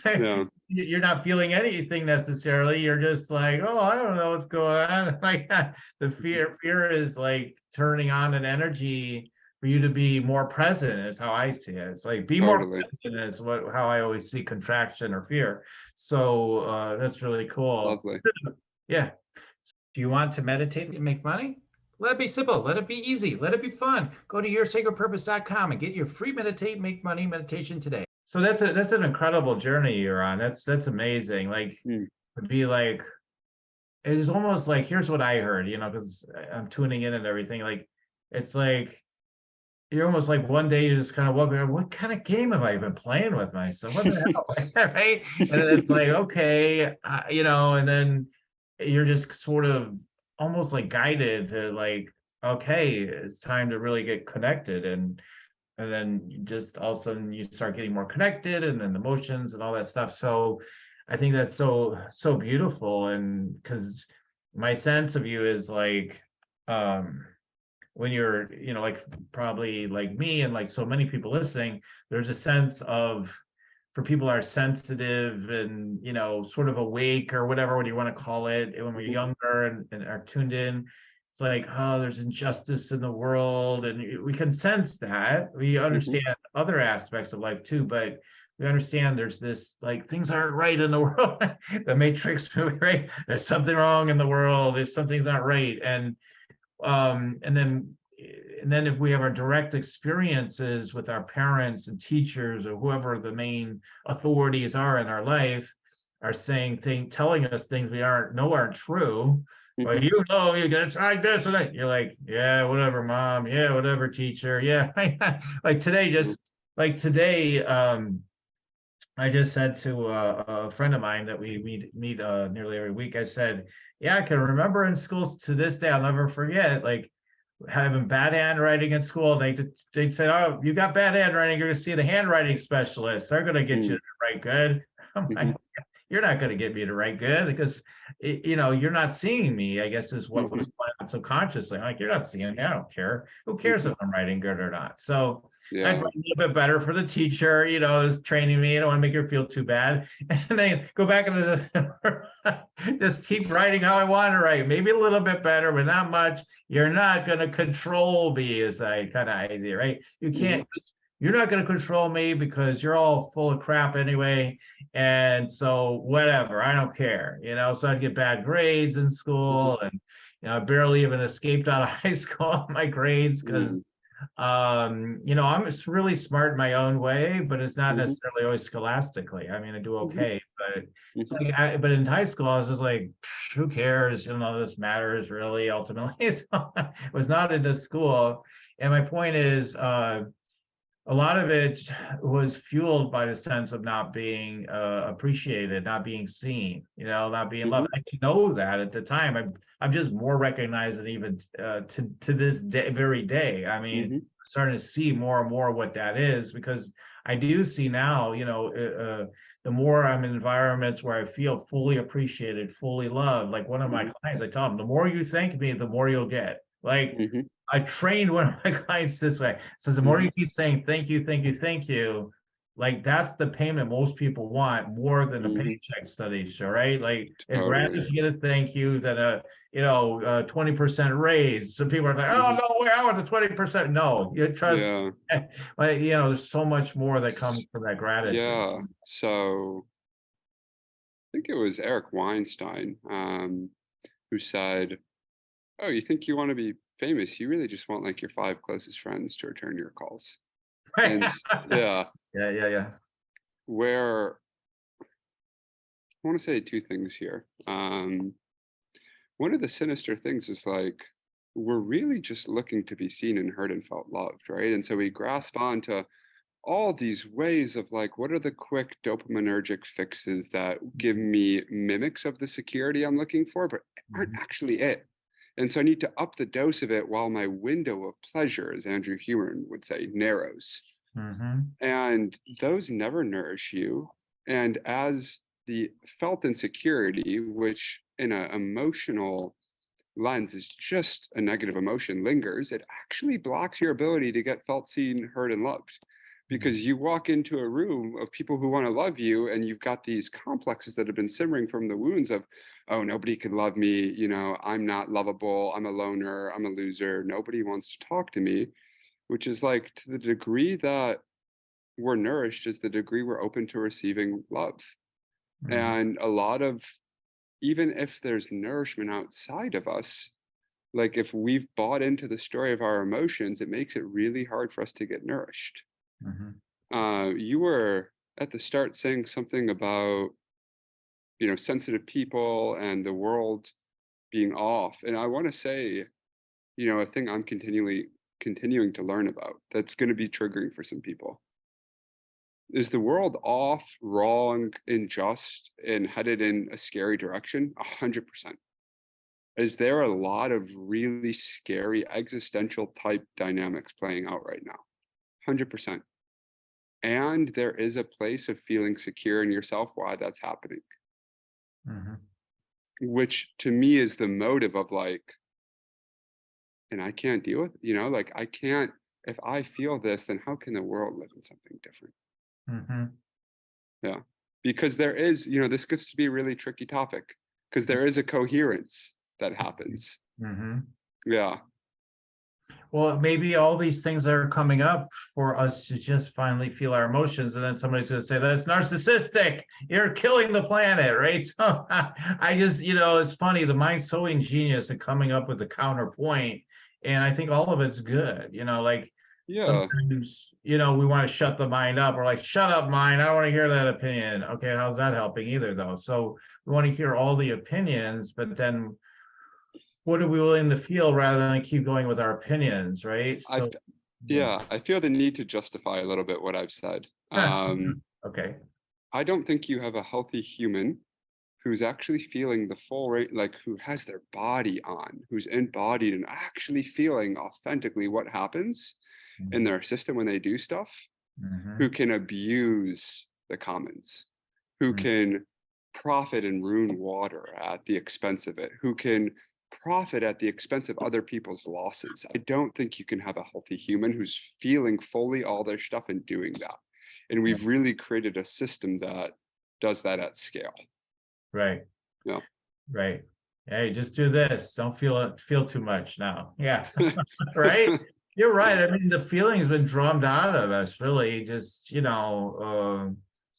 Yeah.
You're not feeling anything necessarily. You're just like, oh, I don't know what's going on. Like the
Mhm.
fear is like turning on an energy for you to be more present. Is how I see it. It's like be more
Totally.
present is how I always see contraction or fear. So that's really cool.
Lovely.
Yeah. Do you want to meditate and make money? Let it be simple. Let it be easy. Let it be fun. Go to yoursacredpurpose.com and get your free meditate, make money meditation today. So that's an incredible journey you're on. That's amazing. Like
Mm.
to be like it is almost like here's what I heard, because I'm tuning in and everything. Like it's like you're almost like one day you just kind of walk around, what kind of game have I been playing with myself? What the hell? Right? And then it's like, okay, and then you're just sort of almost like guided to like, okay, it's time to really get connected. And then you just all of a sudden you start getting more connected and then emotions and all that stuff. So I think that's so beautiful. And because my sense of you is like, um, when you're like probably like me and like so many people listening, there's a sense of for people are sensitive and sort of awake or whatever what do you want to call it, and when we're
Mhm.
younger and are tuned in, it's like, oh, there's injustice in the world and we can sense that. We
Mhm.
understand other aspects of life too, but we understand there's this like things aren't right in the world. The Matrix movie, right? There's something wrong in the world, there's something's not right. And then if we have our direct experiences with our parents and teachers or whoever the main authorities are in our life are telling us things we aren't true. Well,
Mhm.
you get like this and that. You're like, yeah, whatever, mom. Yeah, whatever, teacher. Yeah. Like today,
Mhm.
I just said to a friend of mine that we meet nearly every week. I said, "Yeah, I can remember in schools to this day. I'll never forget. Like having bad handwriting in school. They said, "Oh, you got bad handwriting. You're going to see the handwriting specialist. They're going to get you
Mm.
to write good." I'm like,
Mhm.
"You're not going to get me to write good because you're not seeing me." I guess is what was
Mhm.
going on subconsciously. I'm like, you're not seeing me. I don't care. Who cares
Mhm.
if I'm writing good or not? So I'd
Yeah.
write a little bit better for the teacher, is training me. I don't want to make her feel too bad. And then go back into the just keep writing how I want to write. Maybe a little bit better, but not much. You're not going to control me, is that kind of idea, right? You
Mhm.
can't. you're not going to control me because you're all full of crap anyway. And so whatever, I don't care, so I'd get bad grades in
Mhm.
school, and I barely even escaped out of high school on my grades because
Mm.
I'm just really smart in my own way, but it's not
Mhm.
necessarily always scholastically. I mean, I do
Mhm.
okay, but it's
Mhm.
like, but in high school, I was just like, who cares? This matters really ultimately. So I was not into school. And my point is, a lot of it was fueled by the sense of not being appreciated, not being seen, not being loved.
Mhm.
I didn't know that at the time. I'm just more recognized, and even to this day, very day. I mean,
Mhm.
starting to see more and more what that is, because I do see now, the more I'm in environments where I feel fully appreciated, fully loved. Like one of my
Mhm.
clients, I tell them, the more you thank me, the more you'll get. Like,
Mhm.
I trained one of my clients this way. So the more
Mhm.
you keep saying thank you, thank you, thank you, like that's the payment most people want more than a
Mhm.
paycheck, studies show, right? Like it'd rather
Totally.
to get a thank you than a 20% raise. So people are like, oh
Mhm.
no way, I want the 20%. No, you trust,
Yeah.
but there's so much more that comes from that gratitude.
Yeah. So I think it was Eric Weinstein, who said, "Oh, you think you want to be famous? You really just want like your five closest friends to return your calls." And yeah,
Yeah, yeah, yeah.
where I want to say two things here. One of the sinister things is like we're really just looking to be seen and heard and felt loved, right? And so we grasp onto all these ways of like, what are the quick dopaminergic fixes that give me mimics of the security I'm looking for, but aren't
Mhm,
actually it. And so I need to up the dose of it while my window of pleasure, as Andrew Huron would say, narrows.
mhm,
And those never nourish you. And as the felt insecurity, which in an emotional lens is just a negative emotion, lingers, it actually blocks your ability to get felt seen, heard, and loved.
mhm,
Because you walk into a room of people who want to love you, and you've got these complexes that have been simmering from the wounds of, oh, nobody can love me. I'm not lovable. I'm a loner. I'm a loser. Nobody wants to talk to me, which is like to the degree that we're nourished is the degree we're open to receiving love.
mhm,
And a lot of, even if there's nourishment outside of us, like if we've bought into the story of our emotions, it makes it really hard for us to get nourished.
mhm.
You were at the start saying something about, sensitive people and the world being off. And I want to say, a thing I'm continuing to learn about that's going to be triggering for some people. Is the world off, wrong, unjust, and headed in a scary direction? 100%. Is there a lot of really scary existential type dynamics playing out right now? 100%. And there is a place of feeling secure in yourself while that's happening,
Mhm.
which to me is the motive of like, and I can't deal with, like I can't, if I feel this, then how can the world live in something different?
Mhm.
Yeah. Because there is, this gets to be a really tricky topic because there is a coherence that happens.
Mhm.
Yeah.
Well, maybe all these things are coming up for us to just finally feel our emotions, and then somebody's going to say that's narcissistic. You're killing the planet, right? So I just, it's funny. The mind's so ingenious at coming up with a counterpoint, and I think all of it's good. Like
Yeah.
sometimes, we want to shut the mind up. We're like, shut up, mind. I don't want to hear that opinion. Okay, how's that helping either, though? So we want to hear all the opinions, but then what are we willing to feel rather than keep going with our opinions, right?
I,
So, yeah.
yeah, I feel the need to justify a little bit what I've said.
Okay.
I don't think you have a healthy human who's actually feeling the full rate, like who has their body on, who's embodied and actually feeling authentically what happens in their system when they do stuff, who
Mhm,
can abuse the commons, who
mhm,
can profit and ruin water at the expense of it, who can profit at the expense of other people's losses. I don't think you can have a healthy human who's feeling fully all their stuff and doing that. And
yeah,
we've really created a system that does that at scale.
right,
Yeah.
right. Hey, just do this. Don't feel too much now. Yeah, right. You're right.
Yeah,
I mean, the feeling's been drummed out of us, really, just,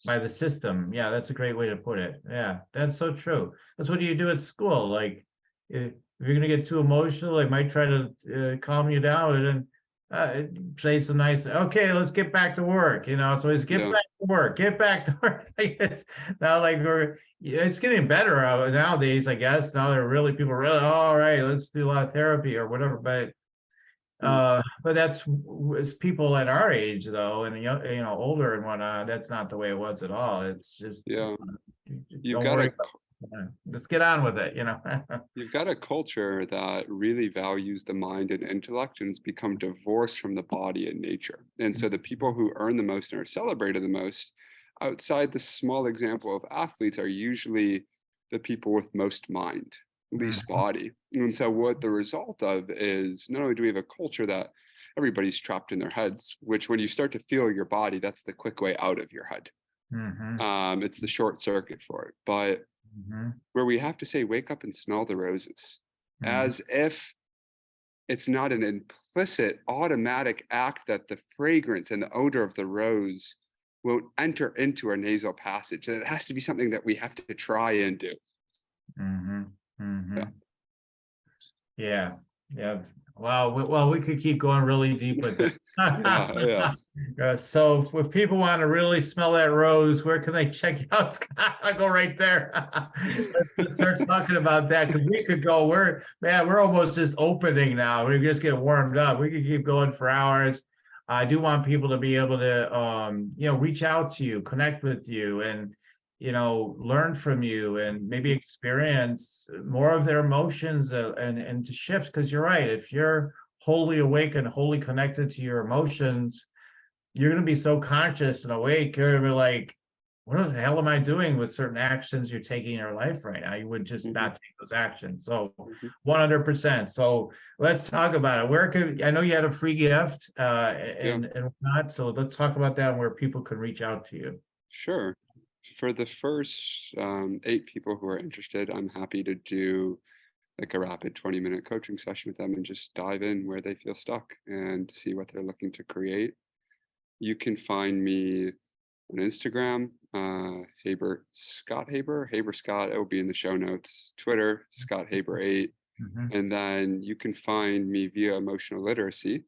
by the system. Yeah, that's a great way to put it. Yeah, that's so true. That's what you do at school. Like, if you're gonna get too emotional, they might try to calm you down and then say some nice, okay, let's get back to work. It's always get
yeah,
back to work, get back to work. It's now like it's getting better nowadays, I guess. Now they're really people are really, all right, let's do a lot of therapy or whatever.
mm,
But that's it's people at our age though, and older and whatnot. That's not the way it was at all. It's just
yeah. You've
don't
got
worry
a
about it. Let's get on with it.
You've got a culture that really values the mind and intellect and has become divorced from the body and nature. And so the people who earn the most and are celebrated the most, outside the small example of athletes, are usually the people with most mind, least
Mhm,
body. And so what the result of is not only do we have a culture that everybody's trapped in their heads, which when you start to feel your body, that's the quick way out of your head.
mhm,
It's the short circuit for it. But
mhm,
where we have to say, wake up and smell the roses,
mhm,
as if it's not an implicit automatic act that the fragrance and the odor of the rose won't enter into our nasal passage. That it has to be something that we have to try and do.
mhm,
Yeah,
mhm. Yeah, yeah. Wow. Well, we could keep going really deep with this.
yeah, yeah.
So if people want to really smell that rose, where can they check you out, Scott? I'll go right there. Let's start talking about that because we could go. We're almost just opening now. We just get warmed up. We could keep going for hours. I do want people to be able to, reach out to you, connect with you, and learn from you and maybe experience more of their emotions and to shift. Because you're right, if you're wholly awake and wholly connected to your emotions, you're going to be so conscious and awake. You're going to be like, what the hell am I doing with certain actions you're taking in your life right now? You would just
Mhm,
not take those actions. So
mhm.
100%. So let's talk about it. Where could I know you had a free gift
Yeah,
and whatnot. So let's talk about that and where people can reach out to you.
sure. For the first 8 people who are interested, I'm happy to do like a rapid 20-minute coaching session with them and just dive in where they feel stuck and see what they're looking to create. You can find me on Instagram, Haber Scott. It will be in the show notes. Twitter, Scott Haber 8,
Mhm.
and then you can find me via Emotional Literacy,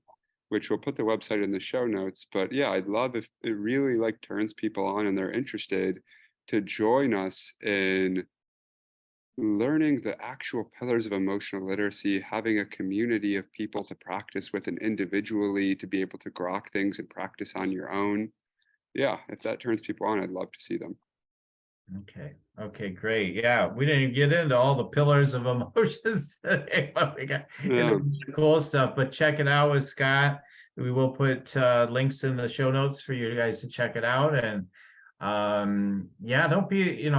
which we'll put the website in the show notes. But yeah, I'd love if it really like turns people on and they're interested to join us in learning the actual pillars of emotional literacy, having a community of people to practice with and individually to be able to grok things and practice on your own. Yeah, if that turns people on, I'd love to see them.
Okay. Okay, great. Yeah, we didn't even get into all the pillars of emotions today, but we got into
Yeah,
the cool stuff. But check it out with Scott. We will put links in the show notes for you guys to check it out. And yeah, don't be,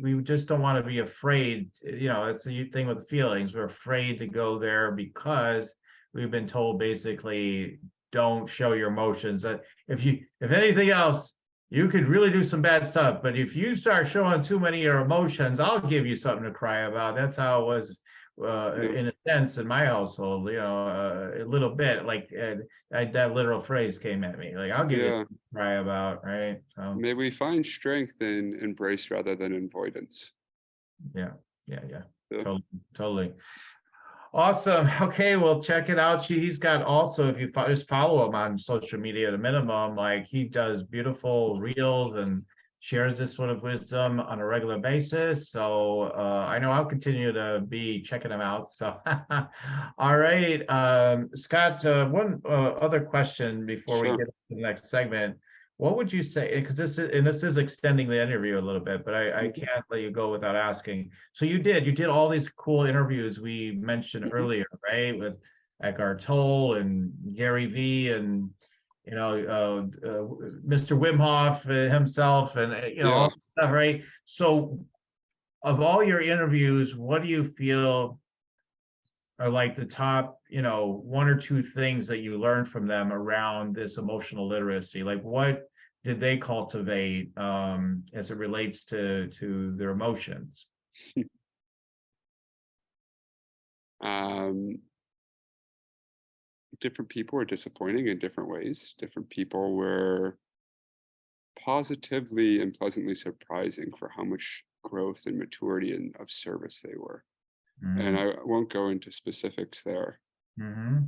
we just don't want to be afraid. It's the thing with the feelings. We're afraid to go there because we've been told basically don't show your emotions. That if anything else, you could really do some bad stuff. But if you start showing too many of your emotions, I'll give you something to cry about. That's how it was,
yeah,
in a sense, in my household. A little bit like that literal phrase came at me. Like I'll give you
yeah.
something to cry about, right? So
May we find strength in embrace rather than avoidance.
yeah, yeah, yeah,
Yeah.
totally, totally. Awesome. Okay, well, check it out. He's got also, if you just follow him on social media at a minimum, like he does beautiful reels and shares this sort of wisdom on a regular basis. So I know I'll continue to be checking him out. So, all right, Scott. One other question before we
Sure.
get to the next segment. What would you say? Because this is extending the interview a little bit, but I
Mhm,
can't let you go without asking. So you did all these cool interviews we mentioned
mhm.
earlier, right? With Eckhart Tolle and Gary V and Mr. Wim Hof himself and all
Yeah.
that stuff, right? So of all your interviews, what do you feel are like the top, one or two things that you learned from them around this emotional literacy? Like what did they cultivate as it relates to their emotions?
Um, different people were disappointing in different ways. Different people were positively and pleasantly surprising for how much growth and maturity and of service they were. And I won't go into specifics there.
Mm-hmm.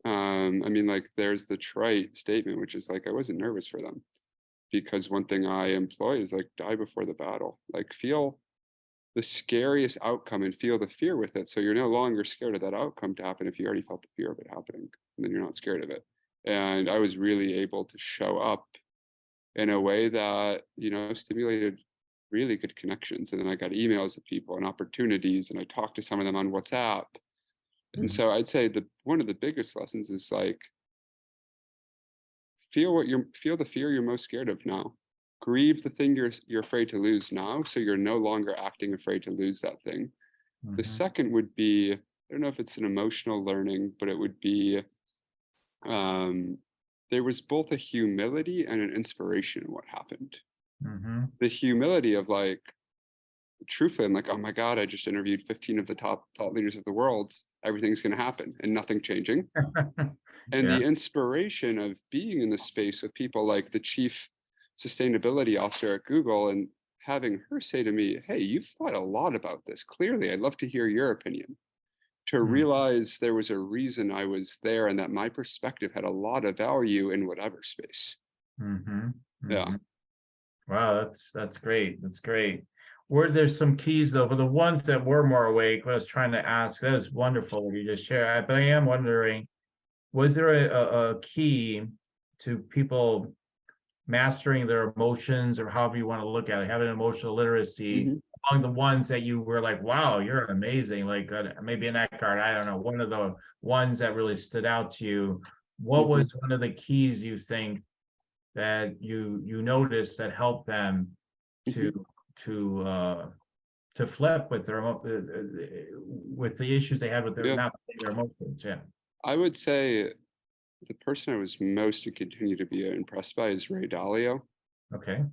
I mean, like, there's the trite statement, which is like, I wasn't nervous for them, because one thing I employ is like, die before the battle. Like, feel the scariest outcome and feel the fear with it. So you're no longer scared of that outcome to happen if you already felt the fear of it happening, and then you're not scared of it. And I was really able to show up in a way that, stimulated really good connections. And then I got emails of people and opportunities, and I talked to some of them on WhatsApp. And so I'd say one of the biggest lessons is like, feel the fear you're most scared of now. Grieve the thing you're afraid to lose now, so you're no longer acting afraid to lose that thing. The second would be, I don't know if it's an emotional learning, but it would be, there was both a humility and an inspiration in what happened. The humility of like, truthfully, I'm like, oh my God, I just interviewed 15 of the top thought leaders of the world. Everything's going to happen and nothing changing. And
Yeah.
the inspiration of being in the space with people like the chief sustainability officer at Google, and having her say to me, hey, you've thought a lot about this. Clearly, I'd love to hear your opinion. To realize there was a reason I was there, and that my perspective had a lot of value in whatever space. Yeah.
Wow, that's great. That's great. Were there some keys though for the ones that were more awake? What I was trying to ask, that is wonderful what you just shared. But I am wondering, was there a key to people mastering their emotions, or however you want to look at it, having emotional literacy, among the ones that you were like, wow, you're amazing, like maybe an Eckhart, I don't know, one of the ones that really stood out to you? What was one of the keys you think that you noticed that helped them to to flip with their with the issues they had with their
Yeah.
not their emotions? Yeah.
I would say the person I was most and continue to be impressed by is Ray Dalio.
Okay.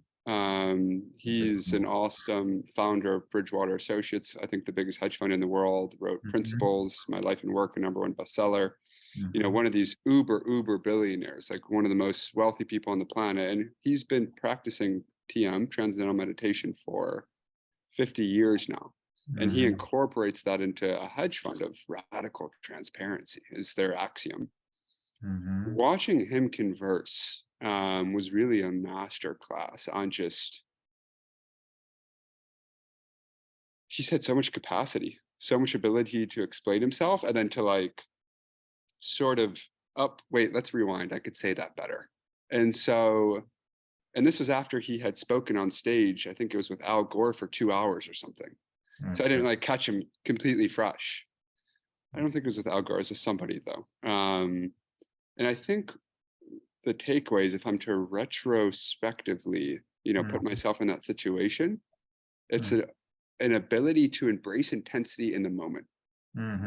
He's an awesome founder of Bridgewater Associates, I think the biggest hedge fund in the world. Wrote Principles, My Life and Work, a #1 bestseller. One of these uber billionaires, like one of the most wealthy people on the planet. And he's been practicing TM, transcendental meditation, for 50 years now. And he incorporates that into a hedge fund of radical transparency is their axiom. Watching him converse was really a master class on just, he's had so much capacity, so much ability to explain himself, and then to like sort of wait, let's rewind, I could say that better. And this was after he had spoken on stage, I think it was with Al Gore for 2 hours or something. So I didn't like catch him completely fresh. I don't think it was with Al Gore, it was with somebody though. And I think the takeaways, if I'm to retrospectively, put myself in that situation, it's an ability to embrace intensity in the moment.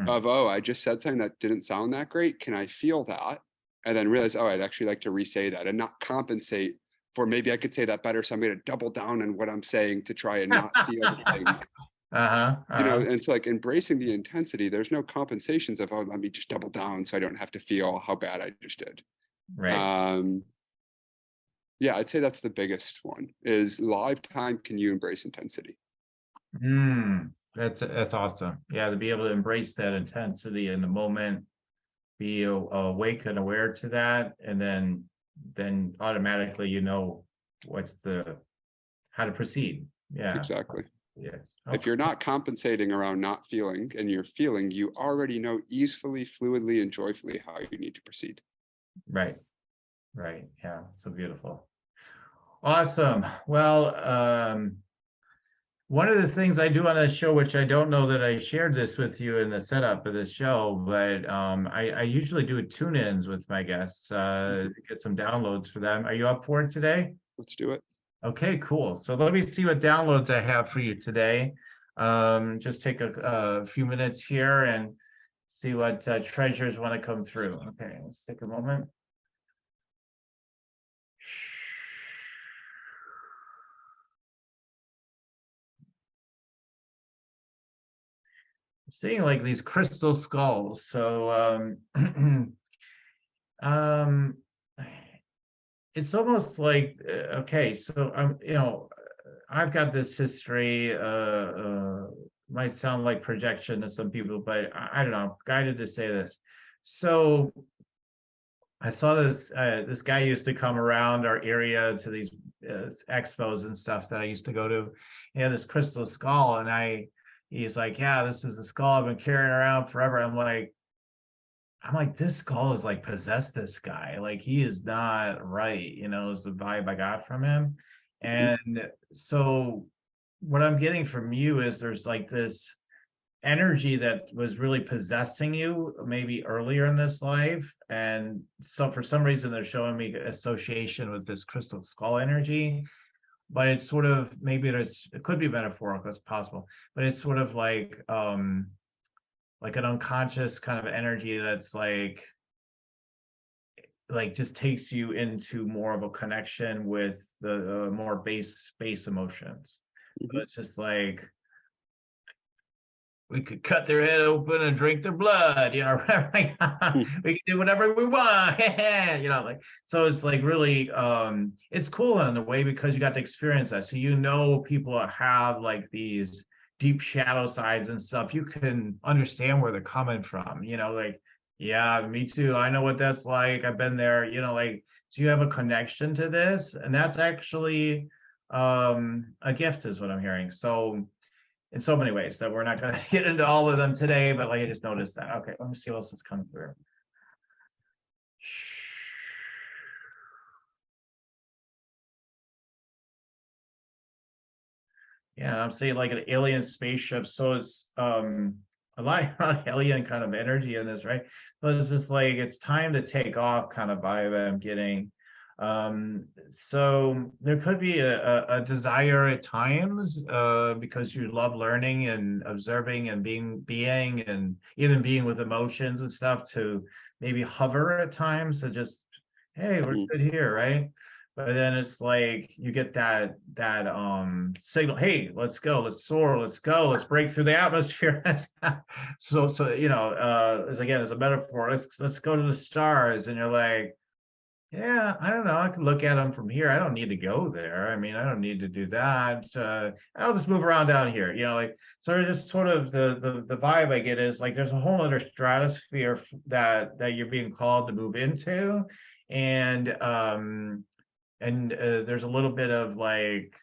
Of, oh, I just said something that didn't sound that great. Can I feel that? And then realize, oh, I'd actually like to re-say that, and not compensate for, maybe I could say that better, so I'm going to double down on what I'm saying to try and not feel the thing. And so like embracing the intensity, there's no compensations of, oh, let me just double down so I don't have to feel how bad I just did.
Right.
Yeah, I'd say that's the biggest one, is lifetime, can you embrace intensity?
That's awesome. Yeah, to be able to embrace that intensity in the moment, be awake and aware to that, and then automatically what's how to proceed. Yeah.
Exactly.
Yeah.
If you're not compensating around not feeling, and you're feeling, you already know easily, fluidly, and joyfully how you need to proceed.
Right. Right. Yeah. So beautiful. Awesome. Well, one of the things I do on this show, which I don't know that I shared this with you in the setup of this show, but I usually do tune-ins with my guests, get some downloads for them. Are you up for it today?
Let's do it.
Okay, cool. So let me see what downloads I have for you today. Just take a few minutes here and see what treasures want to come through. Okay, let's take a moment. Seeing like these crystal skulls. So Um, it's almost like okay, so I've got this history. Might sound like projection to some people, but I don't know. Guided to say this. So I saw this guy used to come around our area to these expos and stuff that I used to go to. He had this crystal skull, and he's like, yeah, this is the skull I've been carrying around forever. I'm like, this skull is like possessed this guy. Like he is not right, is the vibe I got from him.
Mhm.
And so what I'm getting from you is there's like this energy that was really possessing you maybe earlier in this life. And so for some reason they're showing me association with this crystal skull energy, but it's sort of maybe it could be metaphorical, it's possible, but it's sort of like an unconscious kind of energy that's like just takes you into more of a connection with the more base emotions. So
Mhm.
it's just like we could cut their head open and drink their blood, right? We can do whatever we want, like so it's like really it's cool in a way because you got to experience that. So people have like these deep shadow sides and stuff. You can understand where they're coming from, like, yeah, me too. I know what that's like. I've been there, like so you have a connection to this, and that's actually a gift is what I'm hearing. So in so many ways that we're not going to get into all of them today, but like I just noticed that. Okay, let me see what else is coming through. Yeah, I'm seeing like an alien spaceship. So it's a lot of alien kind of energy in this, right? But it's just like it's time to take off kind of vibe I'm getting. So there could be a desire at times because you love learning and observing and being and even being with emotions and stuff to maybe hover at times to just, hey, we're
Mhm.
good here, right? But then it's like you get that signal, hey, let's go, let's soar, let's go, let's break through the atmosphere. So as again as a metaphor, let's go to the stars, and you're like, yeah, I don't know, I can look at them from here. I don't need to go there. I mean, I don't need to do that. I'll just move around down here, like sort of just sort of the vibe I get is like there's a whole other stratosphere that you're being called to move into. And there's a little bit of like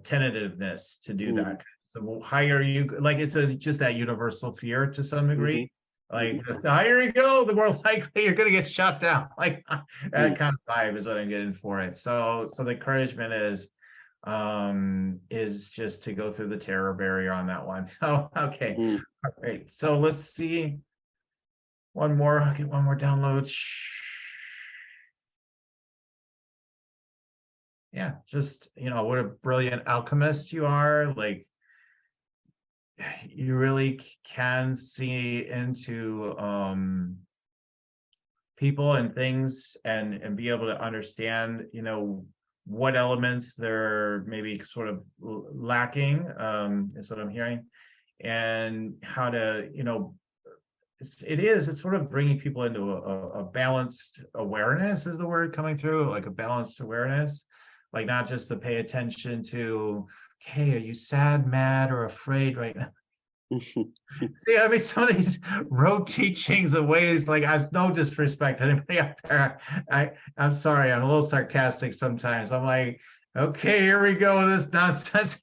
tentativeness to do
Mhm.
that. So higher you like, it's just that universal fear to some degree.
Mhm.
Like
Mhm.
the higher you go, the more likely you're going to get shot down. Like that
Mhm.
kind of vibe is what I'm getting for it. So the encouragement is just to go through the terror barrier on that one. Oh, okay.
Mhm.
All right. So let's see one more. I'll get one more download. Yeah, just what a brilliant alchemist you are. Like you really can see into people and things and be able to understand what elements they're maybe sort of lacking, is what I'm hearing, and how to it's sort of bringing people into a balanced awareness is the word coming through, like a balanced awareness, like not just to pay attention to, okay, are you sad, mad, or afraid right now?
Mhm.
See, I mean, some of these rote teachings of ways, like I've no disrespect to anybody out there. I'm sorry, I'm a little sarcastic sometimes. I'm like, okay, here we go with this nonsense.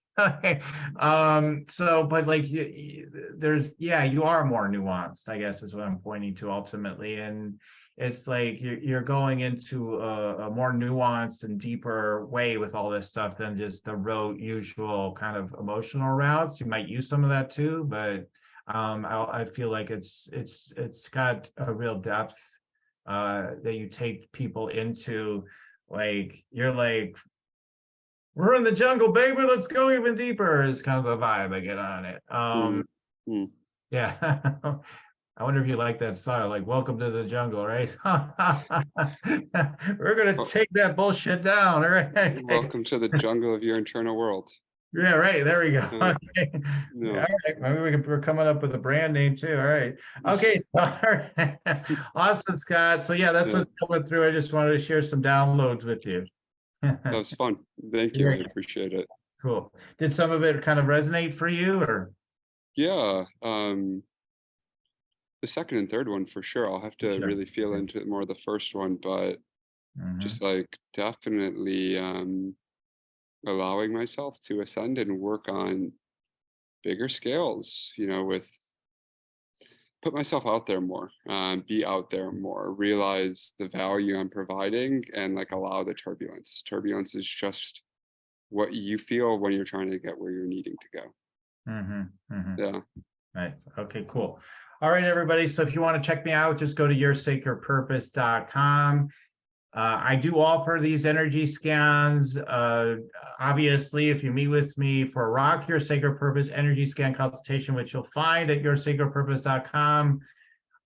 So, but like, yeah, you are more nuanced, I guess, is what I'm pointing to ultimately, and it's like you're going into a more nuanced and deeper way with all this stuff than just the rote usual kind of emotional routes. You might use some of that too, but I feel like it's got a real depth that you take people into. Like you're like, we're in the jungle, baby, let's go even deeper is kind of the vibe I get on it.
Mhm. Mhm.
Yeah. I wonder if you like that song, like "Welcome to the Jungle," right? We're gonna
Well,
take that bullshit down, all right?
welcome to the jungle of your internal world.
Yeah, right. There we go.
Uh,
Okay.
no.
All right. Maybe we're coming up with a brand name too. All right. Okay. All right. Awesome, Scott. So yeah, that's
Yeah,
what's coming through. I just wanted to share some downloads with you.
that was fun. Thank you. I
Yeah,
appreciate it.
cool. Did some of it kind of resonate for you or?
Yeah. The second and third one for sure. I'll have to
Sure.
really feel into it more the first one, but
Mhm.
just like definitely allowing myself to ascend and work on bigger scales, with put myself out there more, be out there more, realize the value I'm providing, and like allow the turbulence. Turbulence is just what you feel when you're trying to get where you're needing to go.
Mhm. Mhm.
Yeah.
Nice. Okay, cool. All right, everybody. So if you want to check me out, just go to yoursacredpurpose.com. I do offer these energy scans. Obviously, if you meet with me for a Rock Your Sacred Purpose energy scan consultation, which you'll find at yoursacredpurpose.com,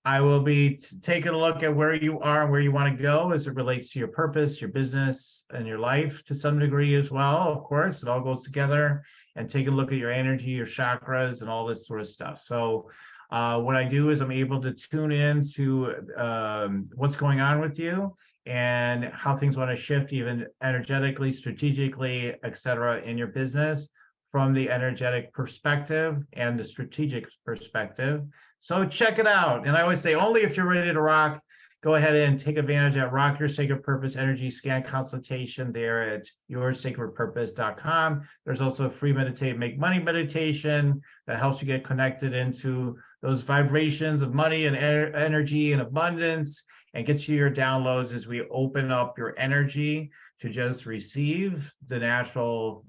I will be taking a look at where you are and where you want to go as it relates to your purpose, your business, and your life to some degree as well. Of course, it all goes together, and take a look at your energy, your chakras, and all this sort of stuff. So, what I do is I'm able to tune in to what's going on with you and how things want to shift, even energetically, strategically, et cetera, in your business from the energetic perspective and the strategic perspective. So check it out. And I always say, only if you're ready to rock, go ahead and take advantage at Rock Your Sacred Purpose Energy Scan Consultation there at yoursacredpurpose.com. There's also a free meditate, make money meditation that helps you get connected into those vibrations of money and energy and abundance, and gets you your downloads as we open up your energy to just receive the natural,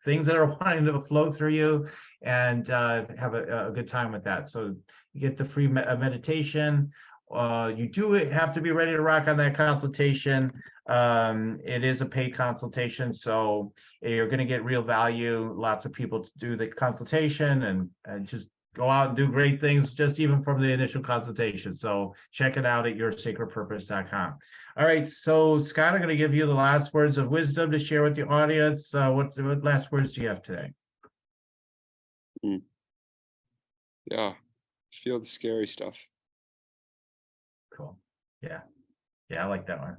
things that are wanting to flow through you, and have a good time with that. So you get the free meditation. You do have to be ready to rock on that consultation. It is a paid consultation, so you're going to get real value. Lots of people to do the consultation and just go out and do great things just even from the initial consultation. So check it out at yoursacredpurpose.com. All right, so Scott, I'm going to give you the last words of wisdom to share with the audience. What last words do you have today?
Mm. Yeah. Feel the scary stuff.
Cool. Yeah. Yeah, I like that one.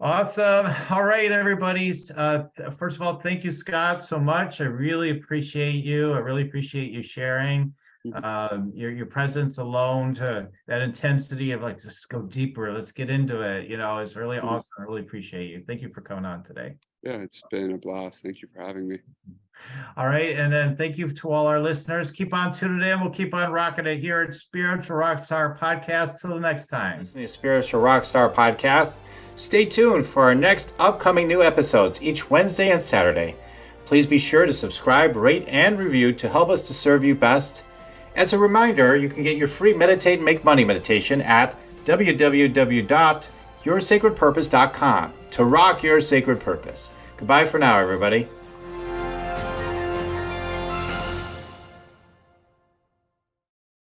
Awesome. All right, everybody. First of all, thank you, Scott, so much. I really appreciate you. I really appreciate you sharing
Mhm.
your presence alone, to that intensity of like, just go deeper. Let's get into it. It's really
Mhm.
awesome. I really appreciate you. Thank you for coming on today.
Yeah, it's been a blast. Thank you for having me.
All right. And then thank you to all our listeners. Keep on tuning in. We'll keep on rocking it here at Spiritual Rockstar Podcast. Till the next time. Listening to Spiritual Rockstar Podcast. Stay tuned for our next upcoming new episodes each Wednesday and Saturday. Please be sure to subscribe, rate, and review to help us to serve you best. As a reminder, you can get your free Meditate and Make Money meditation at www.yoursacredpurpose.com to rock your sacred purpose. Goodbye for now, everybody.